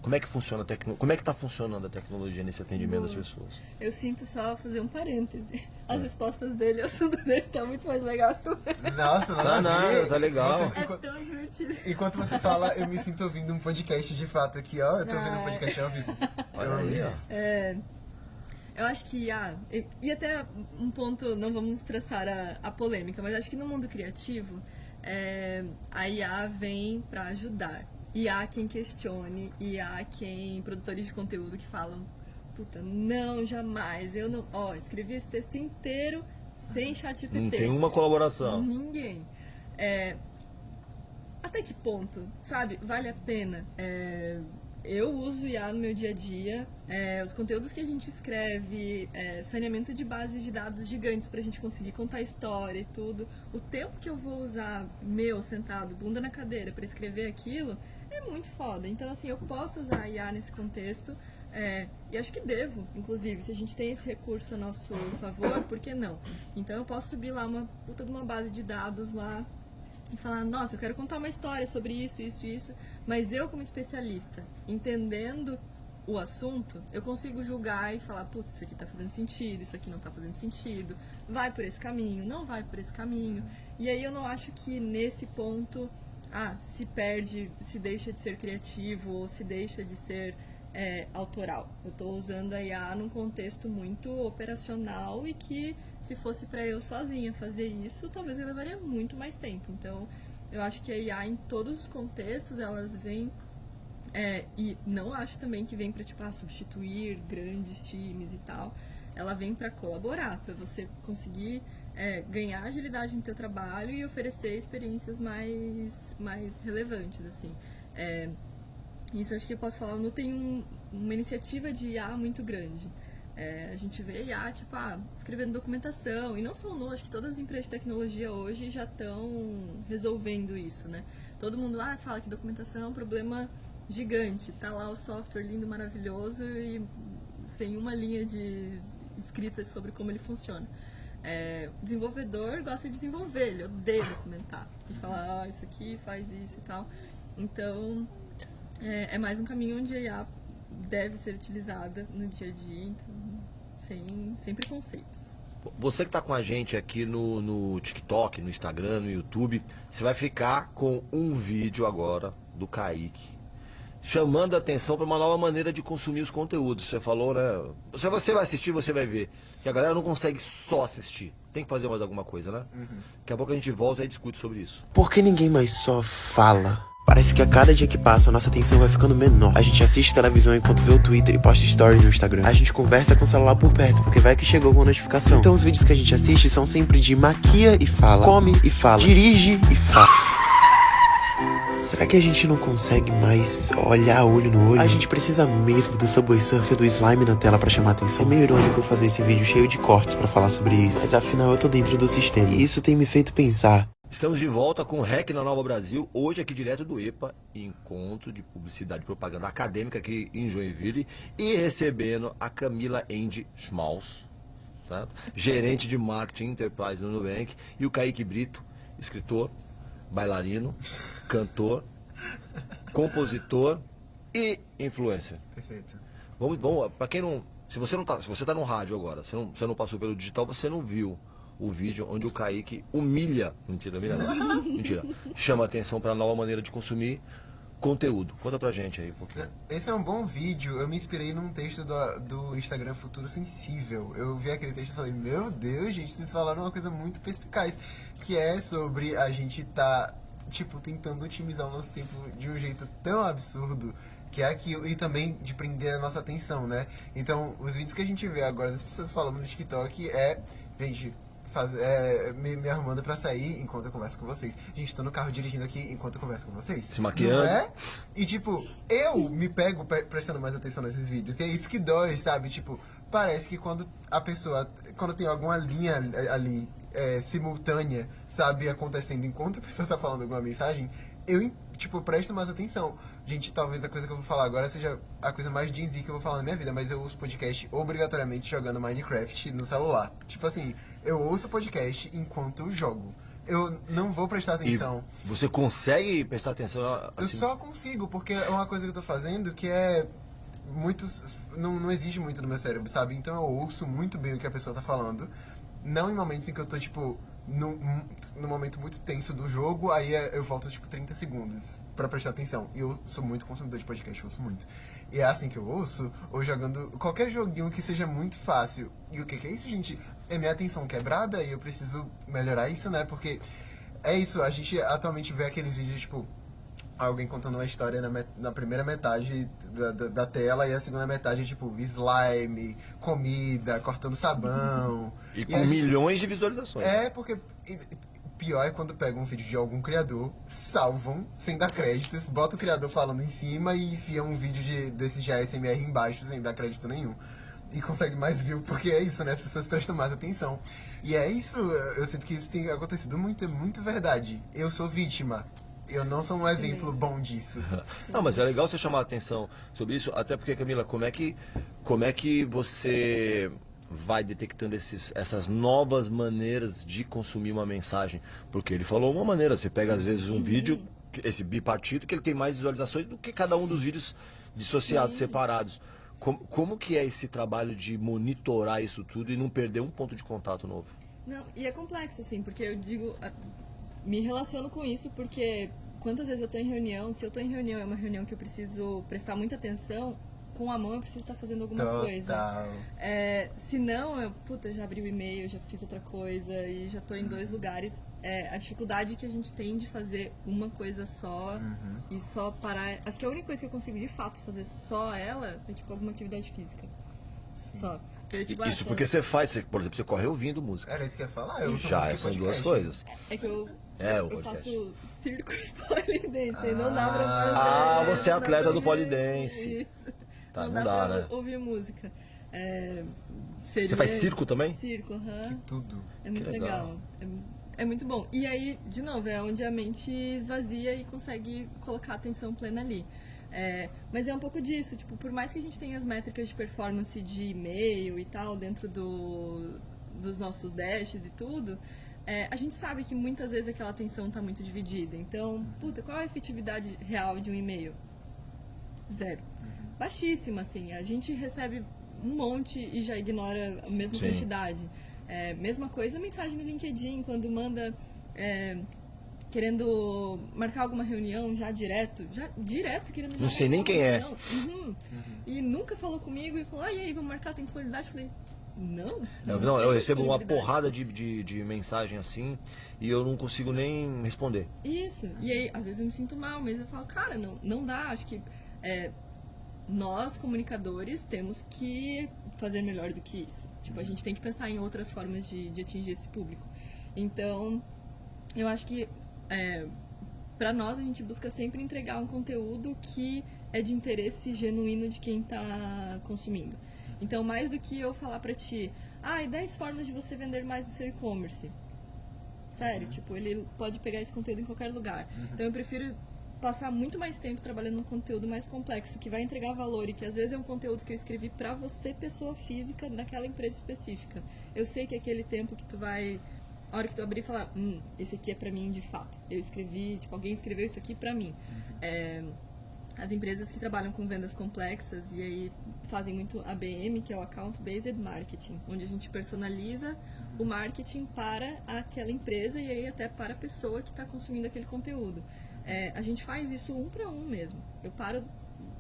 Como é que funciona como é que tá funcionando a tecnologia nesse atendimento das pessoas? Eu sinto só fazer um parêntese. As respostas dele, o assunto dele tá muito mais legal que o meu. Nossa, Tá, não, tá legal. É tão divertido. Enquanto você fala, eu me sinto ouvindo um podcast de fato aqui, ó. Eu tô ouvindo um podcast ao vivo. Olha aí, ó. Eu acho que e até um ponto, não vamos traçar a polêmica, mas acho que no mundo criativo, a IA vem pra ajudar. E há quem questione, e há quem, produtores de conteúdo que falam, puta, não, jamais, eu não, escrevi esse texto inteiro sem ChatGPT. Não tem uma colaboração. Ninguém. Até que ponto, sabe, vale a pena? Eu uso IA no meu dia a dia, os conteúdos que a gente escreve, saneamento de bases de dados gigantes pra gente conseguir contar história e tudo. O tempo que eu vou usar sentado, bunda na cadeira, pra escrever aquilo, é muito foda. Então, assim, eu posso usar a IA nesse contexto, E acho que devo, inclusive, se a gente tem esse recurso a nosso favor, por que não? Então eu posso subir lá uma puta de uma base de dados lá e falar, nossa, eu quero contar uma história sobre isso, mas eu como especialista, entendendo o assunto, eu consigo julgar e falar, putz, isso aqui tá fazendo sentido, isso aqui não tá fazendo sentido, vai por esse caminho, não vai por esse caminho. E aí eu não acho que nesse ponto, se perde, se deixa de ser criativo ou se deixa de ser autoral. Eu estou usando a IA num contexto muito operacional e que se fosse para eu sozinha fazer isso, talvez eu levaria muito mais tempo. Então, eu acho que a IA em todos os contextos, elas vêm e não acho também que vem para substituir grandes times e tal. Ela vem para colaborar, para você conseguir ganhar agilidade no teu trabalho e oferecer experiências mais relevantes, assim. Isso acho que eu posso falar, não tem uma iniciativa de IA muito grande. A gente vê IA, escrevendo documentação, e não só no, acho que todas as empresas de tecnologia hoje já estão resolvendo isso, né? Todo mundo fala que documentação é um problema gigante, tá lá o software lindo, maravilhoso e sem uma linha de escrita sobre como ele funciona. O desenvolvedor gosta de desenvolver, ele odeia documentar e falar, isso aqui faz isso e tal. Então, é mais um caminho onde a IA deve ser utilizada no dia a dia, então, sem preconceitos. Você que está com a gente aqui no TikTok, no Instagram, no YouTube, você vai ficar com um vídeo agora do Kaique, chamando a atenção para uma nova maneira de consumir os conteúdos. Você falou, né? Se você vai assistir, você vai ver que a galera não consegue só assistir. Tem que fazer mais alguma coisa, né? Daqui a pouco a gente volta e discute sobre isso. Por que ninguém mais só fala? Parece que a cada dia que passa, a nossa atenção vai ficando menor. A gente assiste televisão enquanto vê o Twitter e posta stories no Instagram. A gente conversa com o celular por perto, porque vai que chegou alguma notificação. Então os vídeos que a gente assiste são sempre de maquia e fala, come e fala, dirige e fala. Será que a gente não consegue mais olhar olho no olho? A gente precisa mesmo do Subway Surfer do slime na tela pra chamar atenção. É meio irônico eu fazer esse vídeo cheio de cortes pra falar sobre isso, mas afinal eu tô dentro do sistema. E isso tem me feito pensar. Estamos de volta com o REC na Nova Brasil, hoje aqui direto do EPA, Encontro de Publicidade e Propaganda Acadêmica aqui em Joinville, e recebendo a Camila Andy Schmaus, certo? Gerente de Marketing Enterprise no Nubank, e o Kaique Brito, escritor, bailarino, cantor, compositor e influencer. Perfeito. Vamos para quem não, se você tá no rádio agora, você não passou pelo digital, você não viu o vídeo onde o Kaique humilha, mentira, chama atenção para a nova maneira de consumir conteúdo. Conta pra gente aí um pouquinho. Esse é um bom vídeo. Eu me inspirei num texto do Instagram Futuro Sensível. Eu vi aquele texto e falei, meu Deus, gente, vocês falaram uma coisa muito perspicaz, que é sobre a gente tentando otimizar o nosso tempo de um jeito tão absurdo que é aquilo, e também de prender a nossa atenção, né? Então, os vídeos que a gente vê agora das pessoas falando no TikTok gente, me arrumando pra sair enquanto eu converso com vocês. Gente, tô no carro dirigindo aqui enquanto eu converso com vocês. Se maquiando. Não é? E eu me pego prestando mais atenção nesses vídeos. E é isso que dói, sabe? Parece que quando tem alguma linha ali simultânea, sabe, acontecendo enquanto a pessoa tá falando alguma mensagem, eu presto mais atenção. Gente, talvez a coisa que eu vou falar agora seja a coisa mais Gen Z que eu vou falar na minha vida, mas eu ouço podcast obrigatoriamente jogando Minecraft no celular. Eu ouço podcast enquanto eu jogo. Eu não vou prestar atenção. E você consegue prestar atenção assim? Eu só consigo, porque é uma coisa que eu tô fazendo que não exige muito no meu cérebro, sabe? Então eu ouço muito bem o que a pessoa tá falando. Não em momentos em que eu tô, num momento muito tenso do jogo, aí eu volto, 30 segundos pra prestar atenção. E eu sou muito consumidor de podcast, eu ouço muito. E é assim que eu ouço, ou jogando qualquer joguinho que seja muito fácil. E o que é isso, gente? É minha atenção quebrada e eu preciso melhorar isso, né? Porque é isso, a gente atualmente vê aqueles vídeos, alguém contando uma história na primeira metade da tela e a segunda metade slime, comida, cortando sabão. E com milhões de visualizações. Porque pior é quando pegam um vídeo de algum criador, salvam, sem dar créditos, bota o criador falando em cima e enfia um vídeo desses de ASMR embaixo, sem dar crédito nenhum. E consegue mais view, porque é isso, né? As pessoas prestam mais atenção. E é isso, eu sinto que isso tem acontecido muito, é muito verdade. Eu sou vítima. eu não sou um exemplo bom disso. Não, mas é legal você chamar a atenção sobre isso, até porque, Camila, como é que você vai detectando essas novas maneiras de consumir uma mensagem? Porque ele falou uma maneira, você pega às vezes um vídeo, esse bipartido, que ele tem mais visualizações do que cada um dos vídeos dissociados, separados. Como que é esse trabalho de monitorar isso tudo e não perder um ponto de contato novo? Não, e é complexo, assim, porque eu digo, me relaciono com isso porque quantas vezes eu tô em reunião, se eu tô em reunião, é uma reunião que eu preciso prestar muita atenção, com a mão eu preciso estar fazendo alguma coisa. Se não, eu já abri o e-mail, já fiz outra coisa e já tô em 2 lugares. A dificuldade que a gente tem de fazer uma coisa só e só parar. Acho que a única coisa que eu consigo de fato fazer só ela é tipo alguma atividade física. Sim. Só. Eu, tipo, Isso porque você faz, por exemplo, você corre ouvindo música. Era isso que eu ia falar. Eu Já, são duas coisas. É que eu podcast. faço circo e polidense, não dá pra fazer. Ah, você é não atleta dá do pra- polidense. Isso. Tá, não não dá dá, pra né? ouvir música. Você faz circo também? Circo, aham. Tudo. É muito Que legal. legal. É muito bom. E aí, de novo, é onde a mente esvazia e consegue colocar a atenção plena ali. Mas é um pouco disso, tipo, por mais que a gente tenha as métricas de performance de e-mail e tal dentro dos nossos dashes e tudo, a gente sabe que muitas vezes aquela atenção está muito dividida. Então, qual é a efetividade real de um e-mail? 0. Baixíssima, assim. A gente recebe um monte e já ignora a mesma Sim. quantidade. Mesma coisa, mensagem no LinkedIn, quando manda querendo marcar alguma reunião já direto querendo Não marcar sei nem uma quem é. reunião. E nunca falou comigo e falou, e aí, vamos marcar, tem disponibilidade? Eu falei, não. Não, eu recebo uma disponibilidade. porrada de mensagem assim e eu não consigo nem responder. Isso. E aí, às vezes eu me sinto mal, mas eu falo, cara, não dá. Acho que nós, comunicadores, temos que fazer melhor do que isso. Tipo, a gente tem que pensar em outras formas de atingir esse público. Então, eu acho que pra nós a gente busca sempre entregar um conteúdo que é de interesse genuíno de quem tá consumindo. Então, mais do que eu falar pra ti, 10 formas de você vender mais no seu e-commerce. Sério, tipo, ele pode pegar esse conteúdo em qualquer lugar. Então, eu prefiro passar muito mais tempo trabalhando num conteúdo mais complexo, que vai entregar valor e que às vezes é um conteúdo que eu escrevi pra você, pessoa física, daquela empresa específica. Eu sei que é aquele tempo que tu vai, a hora que tu abrir e falar, esse aqui é pra mim de fato. Eu escrevi, tipo, alguém escreveu isso aqui pra mim. As empresas que trabalham com vendas complexas e aí fazem muito ABM, que é o Account Based Marketing, onde a gente personaliza o marketing para aquela empresa e aí até para a pessoa que está consumindo aquele conteúdo. A gente faz isso 1 para 1 mesmo. Eu paro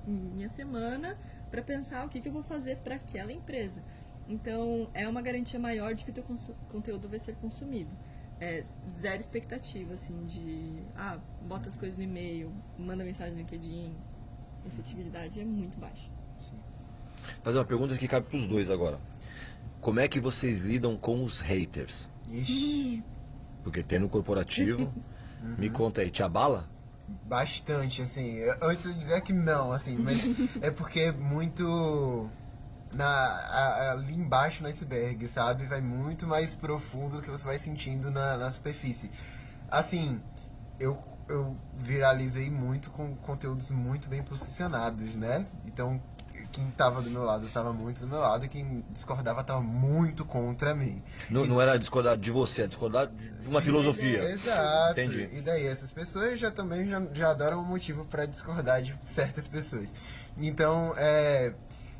minha semana para pensar o que eu vou fazer para aquela empresa. Então, é uma garantia maior de que o teu conteúdo vai ser consumido. Zero expectativa, assim, de... bota as coisas no e-mail, manda mensagem no LinkedIn. A efetividade é muito baixa. Sim. Fazer uma pergunta que cabe pros dois agora. Como é que vocês lidam com os haters? Ixi, Porque tem no corporativo, me conta aí, te abala? bastante, assim. Antes eu dizer que não, assim, mas é porque é muito... ali embaixo no iceberg, sabe? Vai muito mais profundo do que você vai sentindo na superfície. Assim, eu viralizei muito com conteúdos muito bem posicionados, né? Então, quem tava do meu lado tava muito do meu lado e quem discordava tava muito contra mim. Não era discordar de você, é discordar de uma filosofia. Exato. Entendi. E daí essas pessoas já adoram um motivo pra discordar de certas pessoas. Então,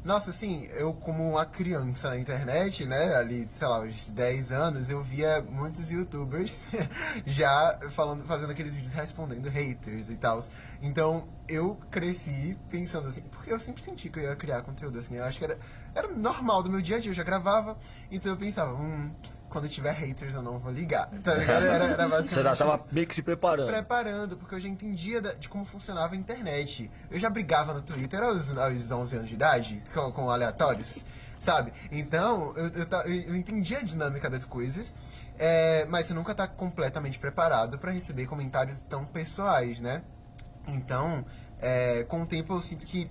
nossa, assim, eu como uma criança na internet, né, ali, sei lá, uns 10 anos, eu via muitos youtubers já fazendo aqueles vídeos respondendo haters e tal. Então, eu cresci pensando assim, porque eu sempre senti que eu ia criar conteúdo assim, eu acho que era normal do meu dia a dia, eu já gravava, então eu pensava, quando tiver haters eu não vou ligar. Tá ligado? Era basicamente Você já tava isso. meio que se preparando. Porque eu já entendia de como funcionava a internet. Eu já brigava no Twitter aos 11 anos de idade, com aleatórios, sabe? Então, eu entendia a dinâmica das coisas, mas você nunca tá completamente preparado pra receber comentários tão pessoais, né? Então, com o tempo eu sinto que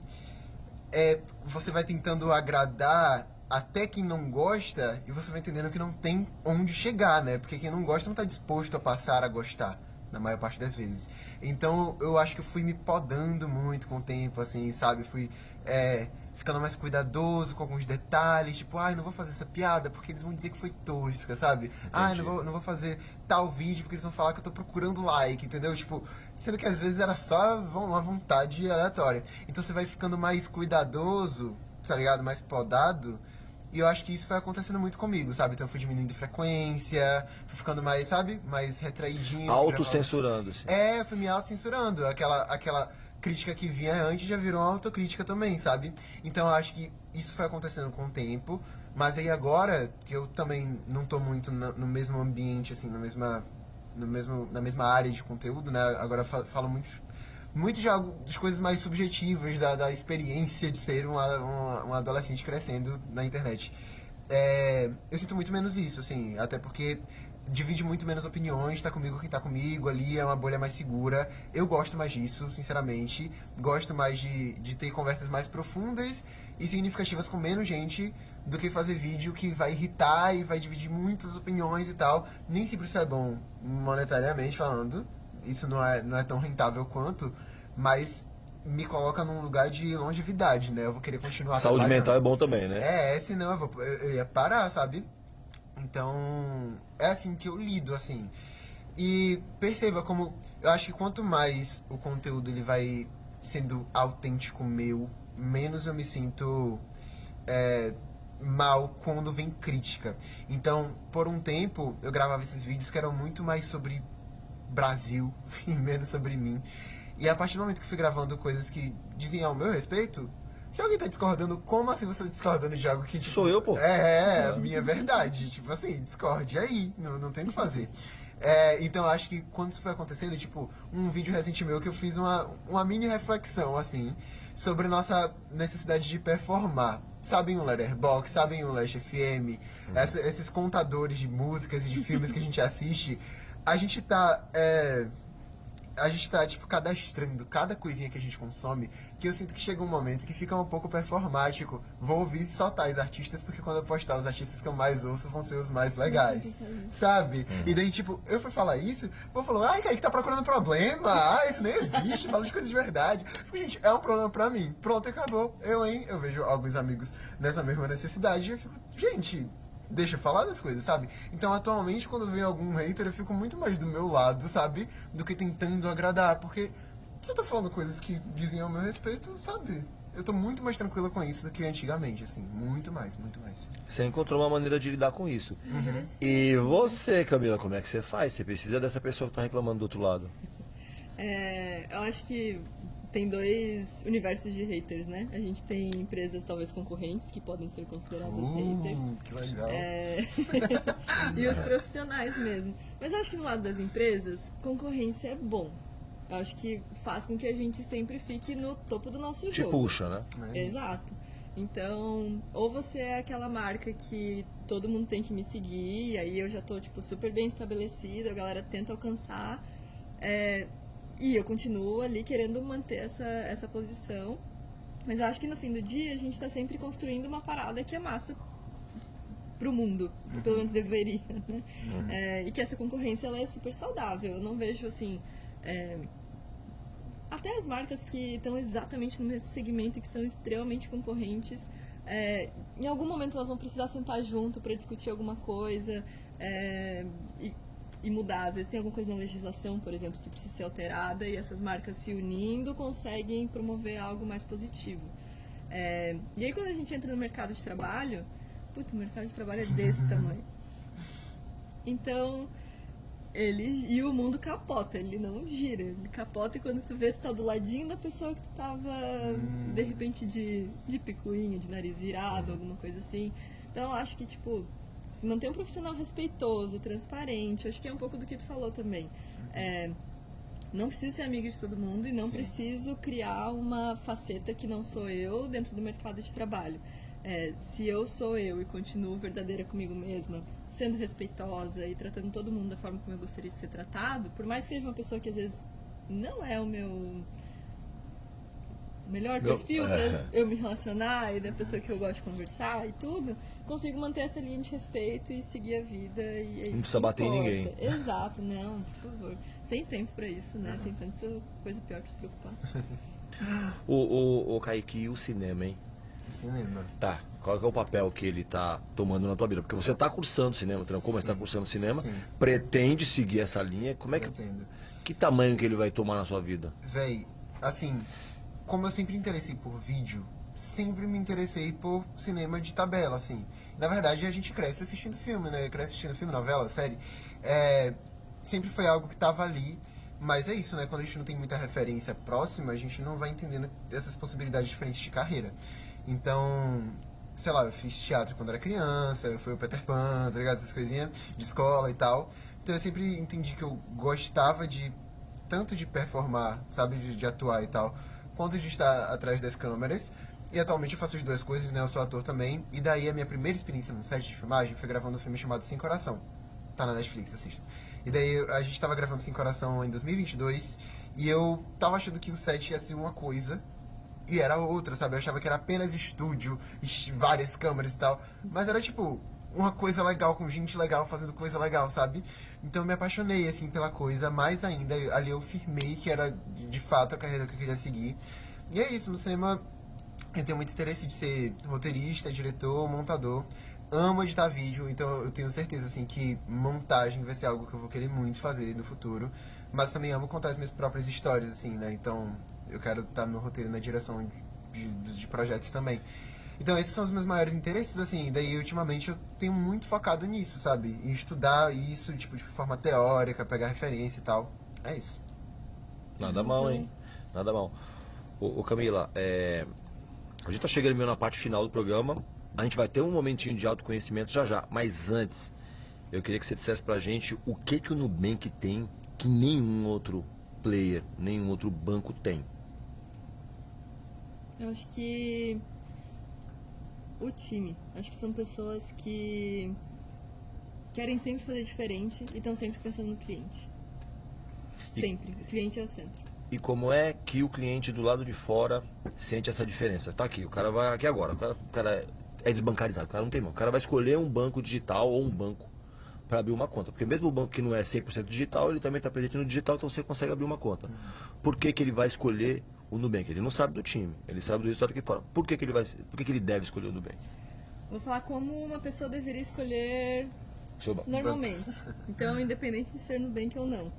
você vai tentando agradar até quem não gosta, e você vai entendendo que não tem onde chegar, né? Porque quem não gosta não tá disposto a passar a gostar, na maior parte das vezes. Então eu acho que eu fui me podando muito com o tempo, assim, sabe? Fui ficando mais cuidadoso com alguns detalhes, tipo, ai, não vou fazer essa piada porque eles vão dizer que foi tosca, sabe? Ai, não vou fazer tal vídeo porque eles vão falar que eu tô procurando like, entendeu? Tipo, sendo que às vezes era só uma vontade aleatória. Então você vai ficando mais cuidadoso, tá ligado? Mais podado. E eu acho que isso foi acontecendo muito comigo, sabe? Então eu fui diminuindo frequência, fui ficando mais, sabe? Mais retraidinho. Autocensurando-se. Eu fui me autocensurando. Aquela crítica que vinha antes já virou uma autocrítica também, sabe? Então eu acho que isso foi acontecendo com o tempo. Mas aí agora, que eu também não tô muito no mesmo ambiente, assim, na mesma área de conteúdo, né? Agora eu falo muito de algo, das coisas mais subjetivas da experiência de ser um adolescente crescendo na internet. Eu sinto muito menos isso, assim, até porque divide muito menos opiniões, tá comigo quem tá comigo, ali é uma bolha mais segura. Eu gosto mais disso, sinceramente. Gosto mais de ter conversas mais profundas e significativas com menos gente do que fazer vídeo que vai irritar e vai dividir muitas opiniões e tal. Nem sempre isso é bom, monetariamente falando. Isso não é tão rentável quanto, mas me coloca num lugar de longevidade, né? Eu vou querer continuar Saúde trabalhando. mental é bom também, né? Senão eu ia parar, sabe? Então, é assim que eu lido, assim. E perceba como, eu acho que quanto mais o conteúdo ele vai sendo autêntico meu, menos eu me sinto mal quando vem crítica. Então, por um tempo, eu gravava esses vídeos que eram muito mais sobre Brasil e menos sobre mim. E a partir do momento que fui gravando coisas que dizem ao meu respeito, se alguém tá discordando, como assim você tá discordando de algo que, tipo... Sou eu, pô. A minha verdade. Tipo assim, discorde aí, não tem o que fazer. Então eu acho que quando isso foi acontecendo, tipo, um vídeo recente meu que eu fiz uma mini reflexão, assim, sobre nossa necessidade de performar. Sabem o Letterboxd, sabem o Last FM, esses contadores de músicas e de filmes que a gente assiste, a gente tá, tipo, cadastrando cada coisinha que a gente consome, que eu sinto que chega um momento que fica um pouco performático. Vou ouvir só tais artistas, porque quando eu postar os artistas que eu mais ouço vão ser os mais legais, sabe? E daí, tipo, eu fui falar isso, o povo falou, ai, Kaique, tá procurando problema, isso nem existe, fala de coisas de verdade. Eu fico, gente, é um problema pra mim, pronto, acabou. Eu vejo alguns amigos nessa mesma necessidade, e eu fico, gente... Deixa eu falar das coisas, sabe? Então, atualmente, quando vem algum hater, eu fico muito mais do meu lado, sabe? Do que tentando agradar. Porque se eu tô falando coisas que dizem ao meu respeito, sabe? Eu tô muito mais tranquila com isso do que antigamente, assim. Muito mais, muito mais. Você encontrou uma maneira de lidar com isso. E você, Camila, como é que você faz? Você precisa dessa pessoa que tá reclamando do outro lado. Eu acho que tem dois universos de haters, né? A gente tem empresas talvez concorrentes que podem ser consideradas haters. Que legal. E os profissionais mesmo. Mas eu acho que no lado das empresas, concorrência é bom. Eu acho que faz com que a gente sempre fique no topo do nosso Te jogo. puxa, né? Exato. Então, ou você é aquela marca que todo mundo tem que me seguir, e aí eu já tô, tipo, super bem estabelecida, a galera tenta alcançar, e eu continuo ali querendo manter essa posição. Mas eu acho que no fim do dia a gente tá sempre construindo uma parada que é massa pro mundo, pelo menos deveria, né? E que essa concorrência, ela é super saudável. Eu não vejo, assim... até as marcas que estão exatamente no mesmo segmento e que são extremamente concorrentes, em algum momento elas vão precisar sentar junto para discutir alguma coisa e mudar. Às vezes tem alguma coisa na legislação, por exemplo, que precisa ser alterada, e essas marcas se unindo conseguem promover algo mais positivo. E aí quando a gente entra no mercado de trabalho, o mercado de trabalho é desse tamanho. Então... e o mundo capota, ele não gira, ele capota, e quando tu vê, tu tá do ladinho da pessoa que tu tava, de repente, de picuinha, de nariz virado, alguma coisa assim. Então, eu acho que, tipo, se manter um profissional respeitoso, transparente, acho que é um pouco do que tu falou também. Não preciso ser amigo de todo mundo e não preciso criar uma faceta que não sou eu dentro do mercado de trabalho. Se eu sou eu e continuo verdadeira comigo mesma, sendo respeitosa e tratando todo mundo da forma como eu gostaria de ser tratado, por mais que seja uma pessoa que às vezes não é o meu melhor perfil pra eu me relacionar e da pessoa que eu gosto de conversar e tudo, consigo manter essa linha de respeito e seguir a vida. E é isso Não precisa bater em ninguém. Exato, não, por favor. Sem tempo pra isso, né? Tem tanta coisa pior que se preocupar. O Kaique, e o cinema, hein? Cinema. Tá, qual que é o papel que ele tá tomando na tua vida? Porque você tá cursando cinema, trancou, mas tá cursando cinema, sim. pretende seguir essa linha, como é que... Pretendo. Que tamanho que ele vai tomar na sua vida? Véi, assim, como eu sempre me interessei por vídeo, sempre me interessei por cinema de tabela, assim. Na verdade, a gente cresce assistindo filme, né? Cresce assistindo filme, novela, série. Sempre foi algo que tava ali, mas é isso, né? Quando a gente não tem muita referência próxima, a gente não vai entendendo essas possibilidades diferentes de carreira. Então, sei lá, eu fiz teatro quando era criança, eu fui o Peter Pan, tá ligado? Essas coisinhas de escola e tal. Então eu sempre entendi que eu gostava de tanto de performar, sabe, de atuar e tal, quanto de estar atrás das câmeras. E atualmente eu faço as duas coisas, né? Eu sou ator também. E daí a minha primeira experiência no set de filmagem foi gravando um filme chamado Sem Coração. Tá na Netflix, assista. E daí a gente tava gravando Sem Coração em 2022 e eu tava achando que o set ia ser uma coisa e era outra, sabe? Eu achava que era apenas estúdio, várias câmeras e tal. Mas era tipo uma coisa legal, com gente legal, fazendo coisa legal, sabe? Então eu me apaixonei, assim, pela coisa, mais ainda, ali eu firmei que era, de fato, a carreira que eu queria seguir. E é isso, no cinema eu tenho muito interesse de ser roteirista, diretor, montador. Amo editar vídeo, então eu tenho certeza, assim, que montagem vai ser algo que eu vou querer muito fazer no futuro. Mas também amo contar as minhas próprias histórias, assim, né? Então eu quero estar no roteiro, na direção de projetos também. Então esses são os meus maiores interesses, assim, daí ultimamente eu tenho muito focado nisso, sabe? Em estudar isso, tipo, de forma teórica, pegar referência e tal. É isso. Nada mal, hein? Nada mal. Ô Camila, a gente tá chegando meio na parte final do programa, a gente vai ter um momentinho de autoconhecimento já já, mas antes, eu queria que você dissesse pra gente o que o Nubank tem que nenhum outro player, nenhum outro banco tem. Eu acho que o time. Acho que são pessoas que querem sempre fazer diferente e estão sempre pensando no cliente. Sempre. O cliente é o centro. E como é que o cliente do lado de fora sente essa diferença? Tá aqui, o cara vai aqui agora, o cara é desbancarizado, o cara não tem mão. O cara vai escolher um banco digital ou um banco para abrir uma conta. Porque mesmo o banco que não é 100% digital, ele também está presente no digital, então você consegue abrir uma conta. Por que ele vai escolher o Nubank? Ele não sabe do time, ele sabe do resultado aqui fora. Por que ele deve escolher o Nubank? Vou falar como uma pessoa deveria escolher Seu banco. normalmente. Então, independente de ser Nubank ou não.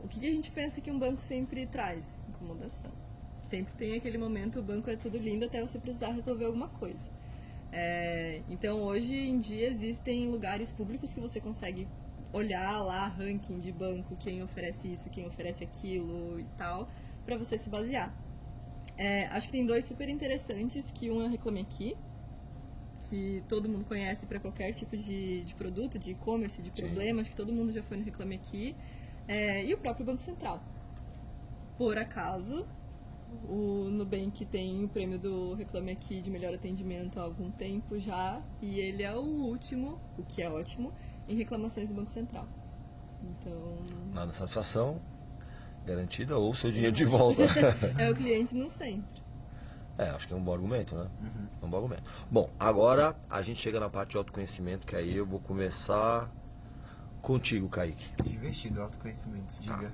O que a gente pensa que um banco sempre traz? Incomodação. Sempre tem aquele momento, o banco é tudo lindo até você precisar resolver alguma coisa. Então, hoje em dia, existem lugares públicos que você consegue olhar lá, ranking de banco, quem oferece isso, quem oferece aquilo e tal, para você se basear. Acho que tem dois super interessantes, que um é o Reclame Aqui, que todo mundo conhece para qualquer tipo de produto, de e-commerce, de problema. Acho que todo mundo já foi no Reclame Aqui. E o próprio Banco Central. Por acaso, o Nubank tem o prêmio do Reclame Aqui de melhor atendimento há algum tempo já, e ele é o último, o que é ótimo, em reclamações do Banco Central. Então... Nada, satisfação garantida ou seu dinheiro de volta. É o cliente no centro. Acho que é um bom argumento, né? É um bom argumento. Bom, agora a gente chega na parte de autoconhecimento, que aí eu vou começar contigo, Kaique. Divertido, autoconhecimento, diga.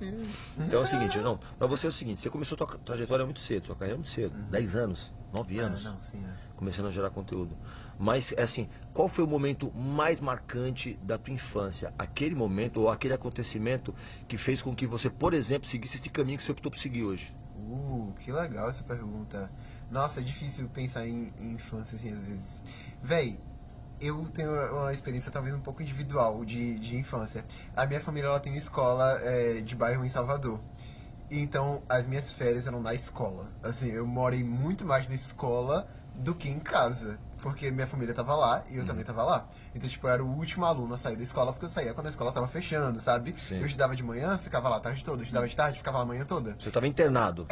Então é o seguinte, não, pra você é o seguinte, você começou a tua trajetória muito cedo, sua carreira muito cedo, 10 anos, 9 anos, Não, sim, começando a gerar conteúdo. Mas, assim, qual foi o momento mais marcante da tua infância? Aquele momento ou aquele acontecimento que fez com que você, por exemplo, seguisse esse caminho que você optou por seguir hoje? Que legal essa pergunta. Nossa, é difícil pensar em infância assim, às vezes. Véi, eu tenho uma experiência talvez um pouco individual de infância. A minha família, ela tem uma escola de bairro em Salvador. Então, as minhas férias eram na escola. Assim, eu morei muito mais na escola do que em casa. Porque minha família tava lá e eu também tava lá. Então, tipo, eu era o último aluno a sair da escola, porque eu saía quando a escola tava fechando, sabe? Sim. Eu estudava de manhã, ficava lá a tarde toda. Eu estudava de tarde, ficava lá a manhã toda. Você estava internado.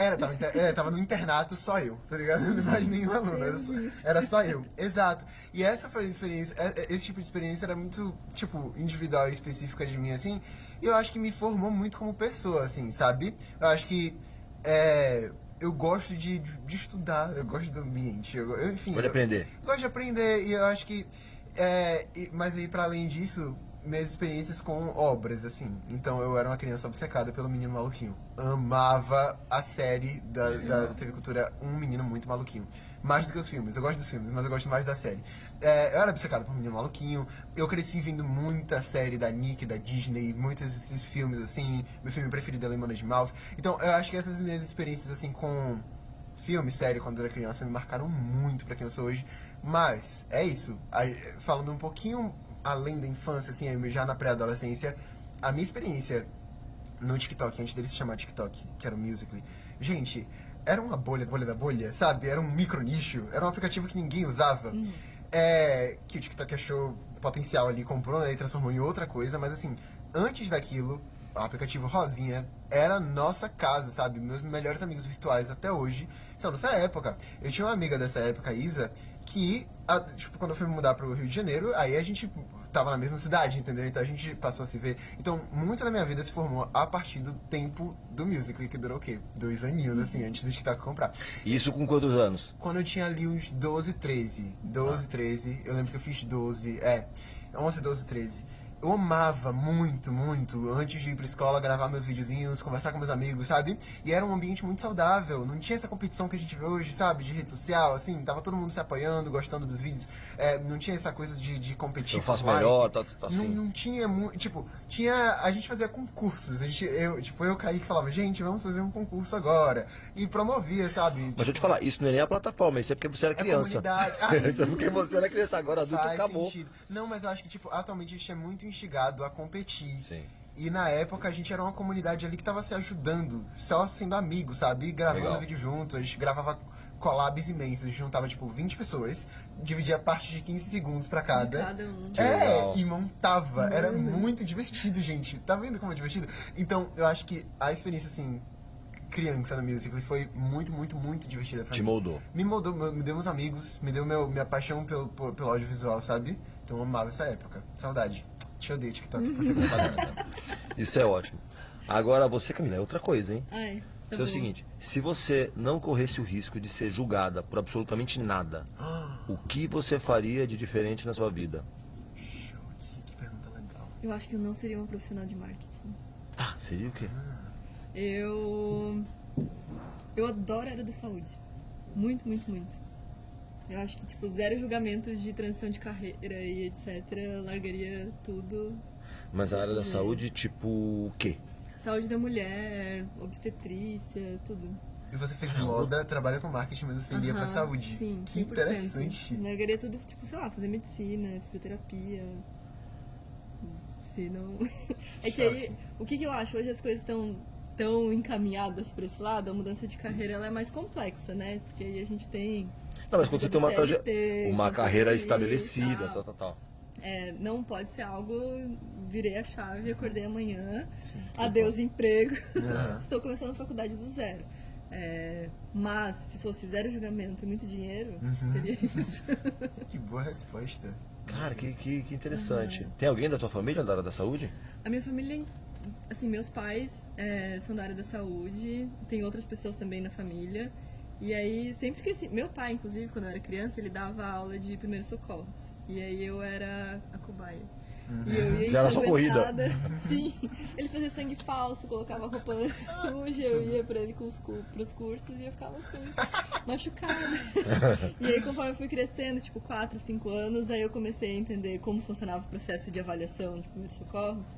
Tava no internato só eu, tá ligado? Não mais nenhum aluno, era só eu. Exato. E essa foi a experiência, esse tipo de experiência era muito, tipo, individual e específica de mim, assim. E eu acho que me formou muito como pessoa, assim, sabe? Eu acho que, eu gosto de estudar, eu gosto do ambiente, enfim. Pode aprender. Eu gosto de aprender e eu acho que... mas aí, pra além disso, minhas experiências com obras, assim. Então, eu era uma criança obcecada pelo Menino Maluquinho. Amava a série da TV Cultura Um Menino Muito Maluquinho. Mais do que os filmes. Eu gosto dos filmes, mas eu gosto mais da série. Eu era obcecado por Menino Maluquinho. Eu cresci vendo muita série da Nick, da Disney, muitos desses filmes, assim. Meu filme preferido é Lemonade Mouth. Então, eu acho que essas minhas experiências, assim, com filme, série, quando eu era criança, me marcaram muito pra quem eu sou hoje. Mas, é isso. Falando um pouquinho além da infância, assim, já na pré-adolescência, a minha experiência no TikTok, antes dele se chamar TikTok, que era o Musical.ly, gente, era uma bolha da bolha, sabe? Era um micro nicho, era um aplicativo que ninguém usava, que o TikTok achou potencial ali, comprou, né, e transformou em outra coisa, mas assim, antes daquilo, o aplicativo Rosinha era nossa casa, sabe? Meus melhores amigos virtuais até hoje são dessa época. Eu tinha uma amiga dessa época, Isa, que, tipo, quando eu fui mudar pro Rio de Janeiro, aí a gente tava na mesma cidade, entendeu? Então a gente passou a se ver. Então, muito da minha vida se formou a partir do tempo do Musical.ly, que durou o quê? 2 aninhos, assim, antes do TikTok comprar. Isso com quantos anos? Quando eu tinha ali uns 12, 13. 12, 13. Eu lembro que eu fiz 12. 11, 12, 13. Eu amava muito, muito, antes de ir pra escola, gravar meus videozinhos, conversar com meus amigos, sabe? E era um ambiente muito saudável, não tinha essa competição que a gente vê hoje, sabe? De rede social, assim, tava todo mundo se apoiando, gostando dos vídeos. Não tinha essa coisa de competir. Eu faço por like. melhor, tá assim. Não tinha muito, tipo, a gente fazia concursos, eu e Kaique falava, gente, vamos fazer um concurso agora. E promovia, sabe? Mas deixa eu te falar, isso não é nem a plataforma, isso é porque você era criança. Comunidade. Isso é porque você era criança, agora adulto Faz acabou. sentido. Não, mas eu acho que, tipo, atualmente a gente é muito instigado a competir. Sim. E na época a gente era uma comunidade ali que tava se ajudando, só sendo amigo, sabe? E gravando Legal. vídeo junto, a gente gravava collabs imensas, a gente juntava, tipo, 20 pessoas, dividia parte de 15 segundos pra cada. De cada um. Que legal. E montava. Era muito divertido, gente. Tá vendo como é divertido? Então, eu acho que a experiência, assim, criança no Musical.ly foi muito, muito, muito divertida pra Te mim. moldou. Me moldou, me deu meus amigos, me deu minha paixão pelo audiovisual, sabe? Então eu amava essa época. Saudade. Te odeio, TikTok, porque eu Isso é ótimo. Agora você, Camila, é outra coisa, hein? Ai, tá Isso é o bom. seguinte, se você não corresse o risco de ser julgada por absolutamente nada, o que você faria de diferente na sua vida? Show, que pergunta legal. Eu acho que eu não seria uma profissional de marketing. Tá, seria o quê? Eu adoro a área da saúde. Muito, muito, muito. Eu acho que, tipo, zero julgamentos de transição de carreira e etc. Largaria tudo. Mas a área da saúde, tipo, o quê? Saúde da mulher, obstetrícia, tudo. E você fez moda, trabalha com marketing, mas você iria pra Aham, saúde. Sim, 100%. Que interessante. Largaria tudo, tipo, sei lá, fazer medicina, fisioterapia. Se não... É que aí, o que eu acho? Hoje as coisas estão tão encaminhadas pra esse lado, a mudança de carreira ela é mais complexa, né? Porque aí a gente tem... Não, mas quando você tem uma, CLT, uma carreira CLT, estabelecida, tal. tal. Não pode ser algo, virei a chave, acordei amanhã, adeus emprego, estou começando a faculdade do zero. Mas, se fosse zero julgamento e muito dinheiro, seria isso. Que boa resposta. Cara, que interessante. Tem alguém da tua família da área da saúde? A minha família, assim, meus pais são da área da saúde, tem outras pessoas também na família. E aí, sempre que assim, meu pai, inclusive, quando eu era criança, ele dava aula de primeiros socorros. E aí eu era a cobaia. E eu ia Você era socorrida. ensanguentada. Sim. Ele fazia sangue falso, colocava roupa suja, eu ia pra ele pros cursos e eu ficava assim, machucada. E aí, conforme eu fui crescendo, tipo 4, 5 anos, aí eu comecei a entender como funcionava o processo de avaliação de primeiros socorros.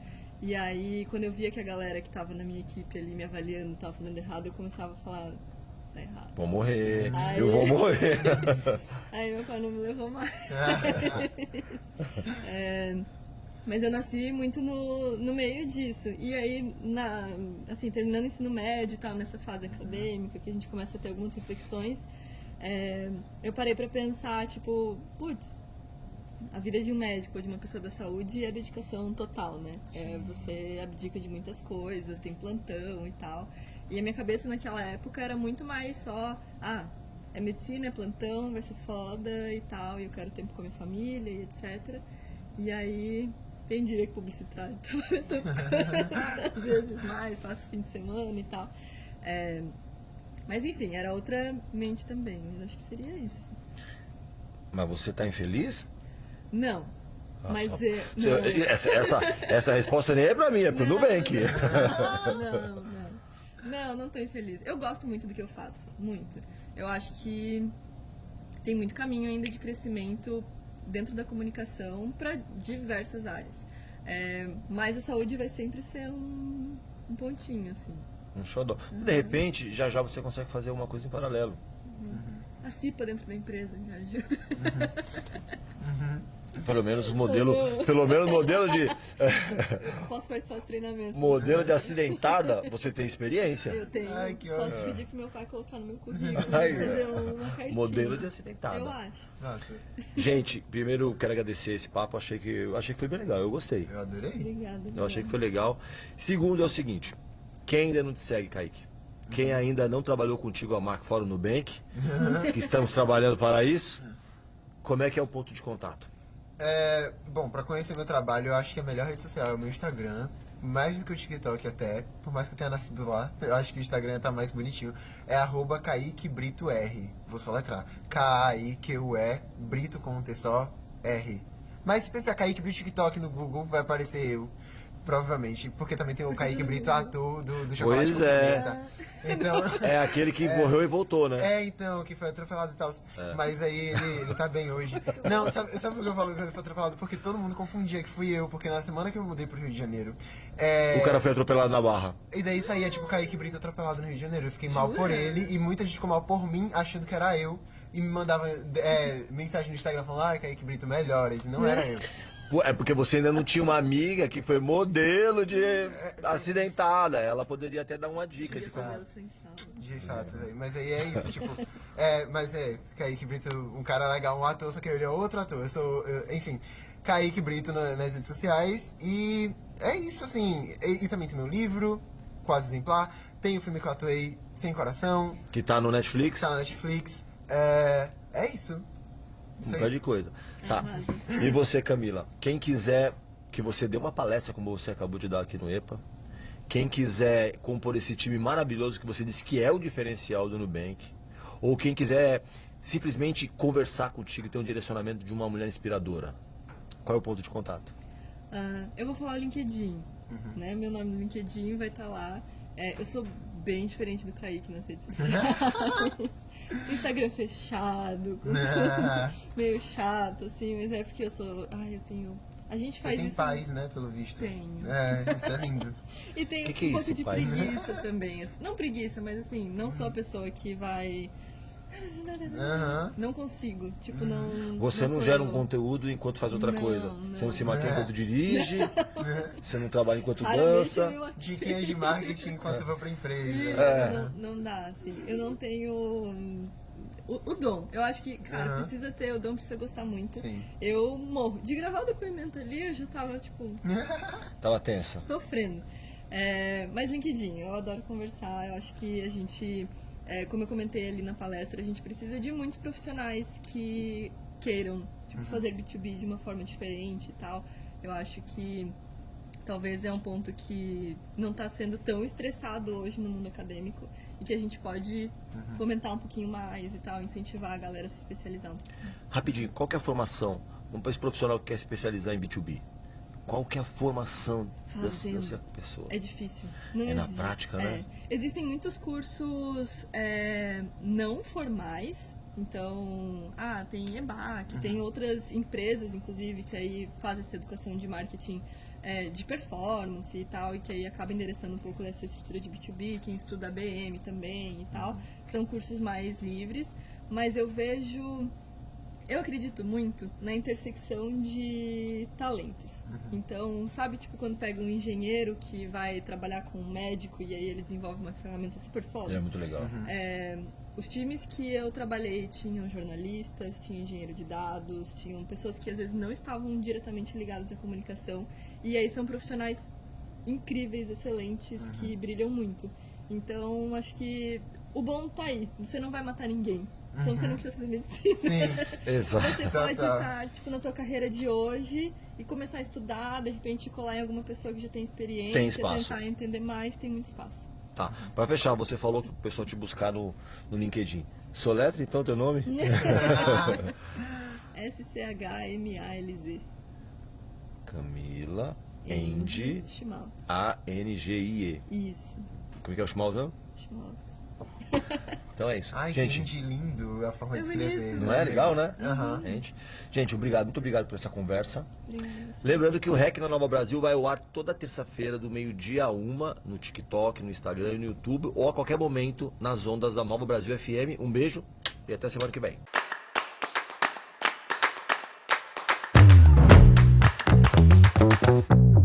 E aí, quando eu via que a galera que tava na minha equipe ali me avaliando tava fazendo errado, eu começava a falar, tá errado. Vou morrer, Ai. eu vou morrer. Aí meu pai não me levou mais. Mas eu nasci muito no meio disso. E aí, assim, terminando o ensino médio e tal, nessa fase acadêmica, que a gente começa a ter algumas reflexões, eu parei pra pensar, tipo, putz, a vida de um médico ou de uma pessoa da saúde é dedicação total, né? Você abdica de muitas coisas, tem plantão e tal. E a minha cabeça naquela época era muito mais só, é medicina, é plantão, vai ser foda e tal, e eu quero tempo com a minha família e etc. E aí, tem direito publicitário, trabalho às vezes mais, faço fim de semana e tal. Mas enfim, era outra mente também, mas acho que seria isso. Mas você tá infeliz? Não. Ah, Mas só- não. Essa resposta nem é pra mim, é pro Nubank. Não tô infeliz. Eu gosto muito do que eu faço, muito. Eu acho que tem muito caminho ainda de crescimento dentro da comunicação para diversas áreas. Mas a saúde vai sempre ser um pontinho, assim. Um xodó. De repente, já já você consegue fazer uma coisa em paralelo. A CIPA dentro da empresa já ajuda. Pelo menos modelo de Posso participar dos treinamentos. modelo de acidentada, você tem experiência. Eu tenho. Ai, que Posso ótimo. pedir pro meu pai colocar no meu currículo. Ai, Fazer uma cartinha. modelo de acidentada. Eu acho. Nossa, Gente, primeiro quero agradecer esse papo, achei que foi bem legal, eu gostei. eu adorei. Obrigada. Eu achei que foi legal. Segundo é o seguinte, quem ainda não te segue, Kaique? Quem ainda não trabalhou contigo a marca fora no Nubank, que estamos trabalhando para isso, como é que é o ponto de contato? Bom, pra conhecer meu trabalho, eu acho que a melhor rede social é o meu Instagram. Mais do que o TikTok até, por mais que eu tenha nascido lá, eu acho que o Instagram tá mais bonitinho. É @KaiqueBritoR. Vou soletrar. K-A-I-Q-U-E, Brito com um T só, R. Mas se pensar Kaique Brito TikTok no Google, vai aparecer eu. Provavelmente, porque também tem o Kaique Brito, ator do Chocolate Pois com é. Pimenta. Então, É aquele que morreu e voltou, né? então, que foi atropelado e tal. Mas aí ele tá bem hoje. Não, sabe por que eu falo que ele foi atropelado? Porque todo mundo confundia que fui eu, porque na semana que eu mudei pro Rio de Janeiro. O cara foi atropelado na Barra. E daí saía, tipo, Kaique Brito atropelado no Rio de Janeiro. Eu fiquei mal por ele e muita gente ficou mal por mim, achando que era eu. E me mandava mensagem no Instagram falando, Kaique Brito, melhores. E não era eu. É porque você ainda não tinha uma amiga que foi modelo de acidentada. Ela poderia até dar uma dica de como. Fazer o sem fala. De fato, velho. Mas aí é isso, tipo. Kaique Brito, um cara legal, um ator, só que ele é outro ator. Enfim, Kaique Brito nas redes sociais. E é isso, assim. E também tem meu livro, Quase Exemplar. Tem o filme que eu atuei, Sem Coração, Que tá no Netflix. tá na Netflix. É isso. Um Isso aí. bocado de coisa. Tá. E você, Camila? Quem quiser que você dê uma palestra como você acabou de dar aqui no EPA, quem quiser compor esse time maravilhoso que você disse que é o diferencial do Nubank, ou quem quiser simplesmente conversar contigo e ter um direcionamento de uma mulher inspiradora, qual é o ponto de contato? Eu vou falar o LinkedIn, né? Meu nome no LinkedIn vai estar lá. Eu sou bem diferente do Kaique nas redes sociais. Instagram fechado, meio chato, assim, mas é porque eu sou... eu tenho... A gente Você faz tem isso... paz, né, pelo visto. Tenho. Isso é lindo. E tem Que é um pouco isso, de paz? preguiça também. Não preguiça, mas assim, não sou a pessoa que vai... Aham. Não consigo, tipo, não... Você não sou gera eu. um conteúdo enquanto faz outra Não, coisa. não. Você não se maquia enquanto dirige, você não trabalha enquanto Raramente dança. eu me Diquinhas de marketing enquanto eu vou pra empresa. Isso, não dá, assim. Eu não tenho o dom. Eu acho que, cara, precisa ter o dom, precisa gostar muito. Sim. Eu morro. De gravar o depoimento ali, eu já tava, tipo, Tava tensa. sofrendo. Mas LinkedIn, eu adoro conversar. Eu acho que a gente, como eu comentei ali na palestra, a gente precisa de muitos profissionais que queiram, tipo, fazer B2B de uma forma diferente e tal. Eu acho que talvez é um ponto que não está sendo tão estressado hoje no mundo acadêmico e que a gente pode fomentar um pouquinho mais e tal, incentivar a galera a se especializar um pouquinho. Rapidinho, qual que é a formação? Para esse profissional que quer se especializar em B2B, qual que é a formação Fazendo. dessa pessoa? É difícil. Não É na existe. prática, né? Existem muitos cursos não formais. Então, tem EBAC, tem outras empresas, inclusive, que aí fazem essa educação de marketing de performance e tal, e que aí acaba endereçando um pouco dessa estrutura de B2B, quem estuda ABM também e tal. São cursos mais livres, mas eu acredito muito na intersecção de talentos. Então, sabe, tipo, quando pega um engenheiro que vai trabalhar com um médico e aí ele desenvolve uma ferramenta super foda. É muito legal. Os times que eu trabalhei tinham jornalistas, tinham engenheiro de dados, tinham pessoas que às vezes não estavam diretamente ligadas à comunicação. E aí são profissionais incríveis, excelentes, que brilham muito. Então, acho que o bom tá aí. Você não vai matar ninguém. Então você não precisa fazer medicina. Sim. Exato. Você pode estar, tipo, na tua carreira de hoje e começar a estudar, de repente colar em alguma pessoa que já tem experiência, Tem espaço. tentar entender mais, tem muito espaço. Tá. Pra fechar, você falou que o pessoal te buscar no LinkedIn. Soletra, então, teu nome? SCHMALZ. Camila Angie Schmaltz. ANGIE. Isso. Como é que é o Schmaltz, não? Schmaltz. Então é isso. Ai, gente, gente, lindo a forma de escrever. não é legal, né? Aham. Gente, obrigado, muito obrigado por essa conversa. Obrigada. Lembrando que o REC na Nova Brasil vai ao ar toda terça-feira, do meio-dia a 1, no TikTok, no Instagram e no YouTube, ou a qualquer momento nas ondas da Nova Brasil FM. Um beijo e até semana que vem.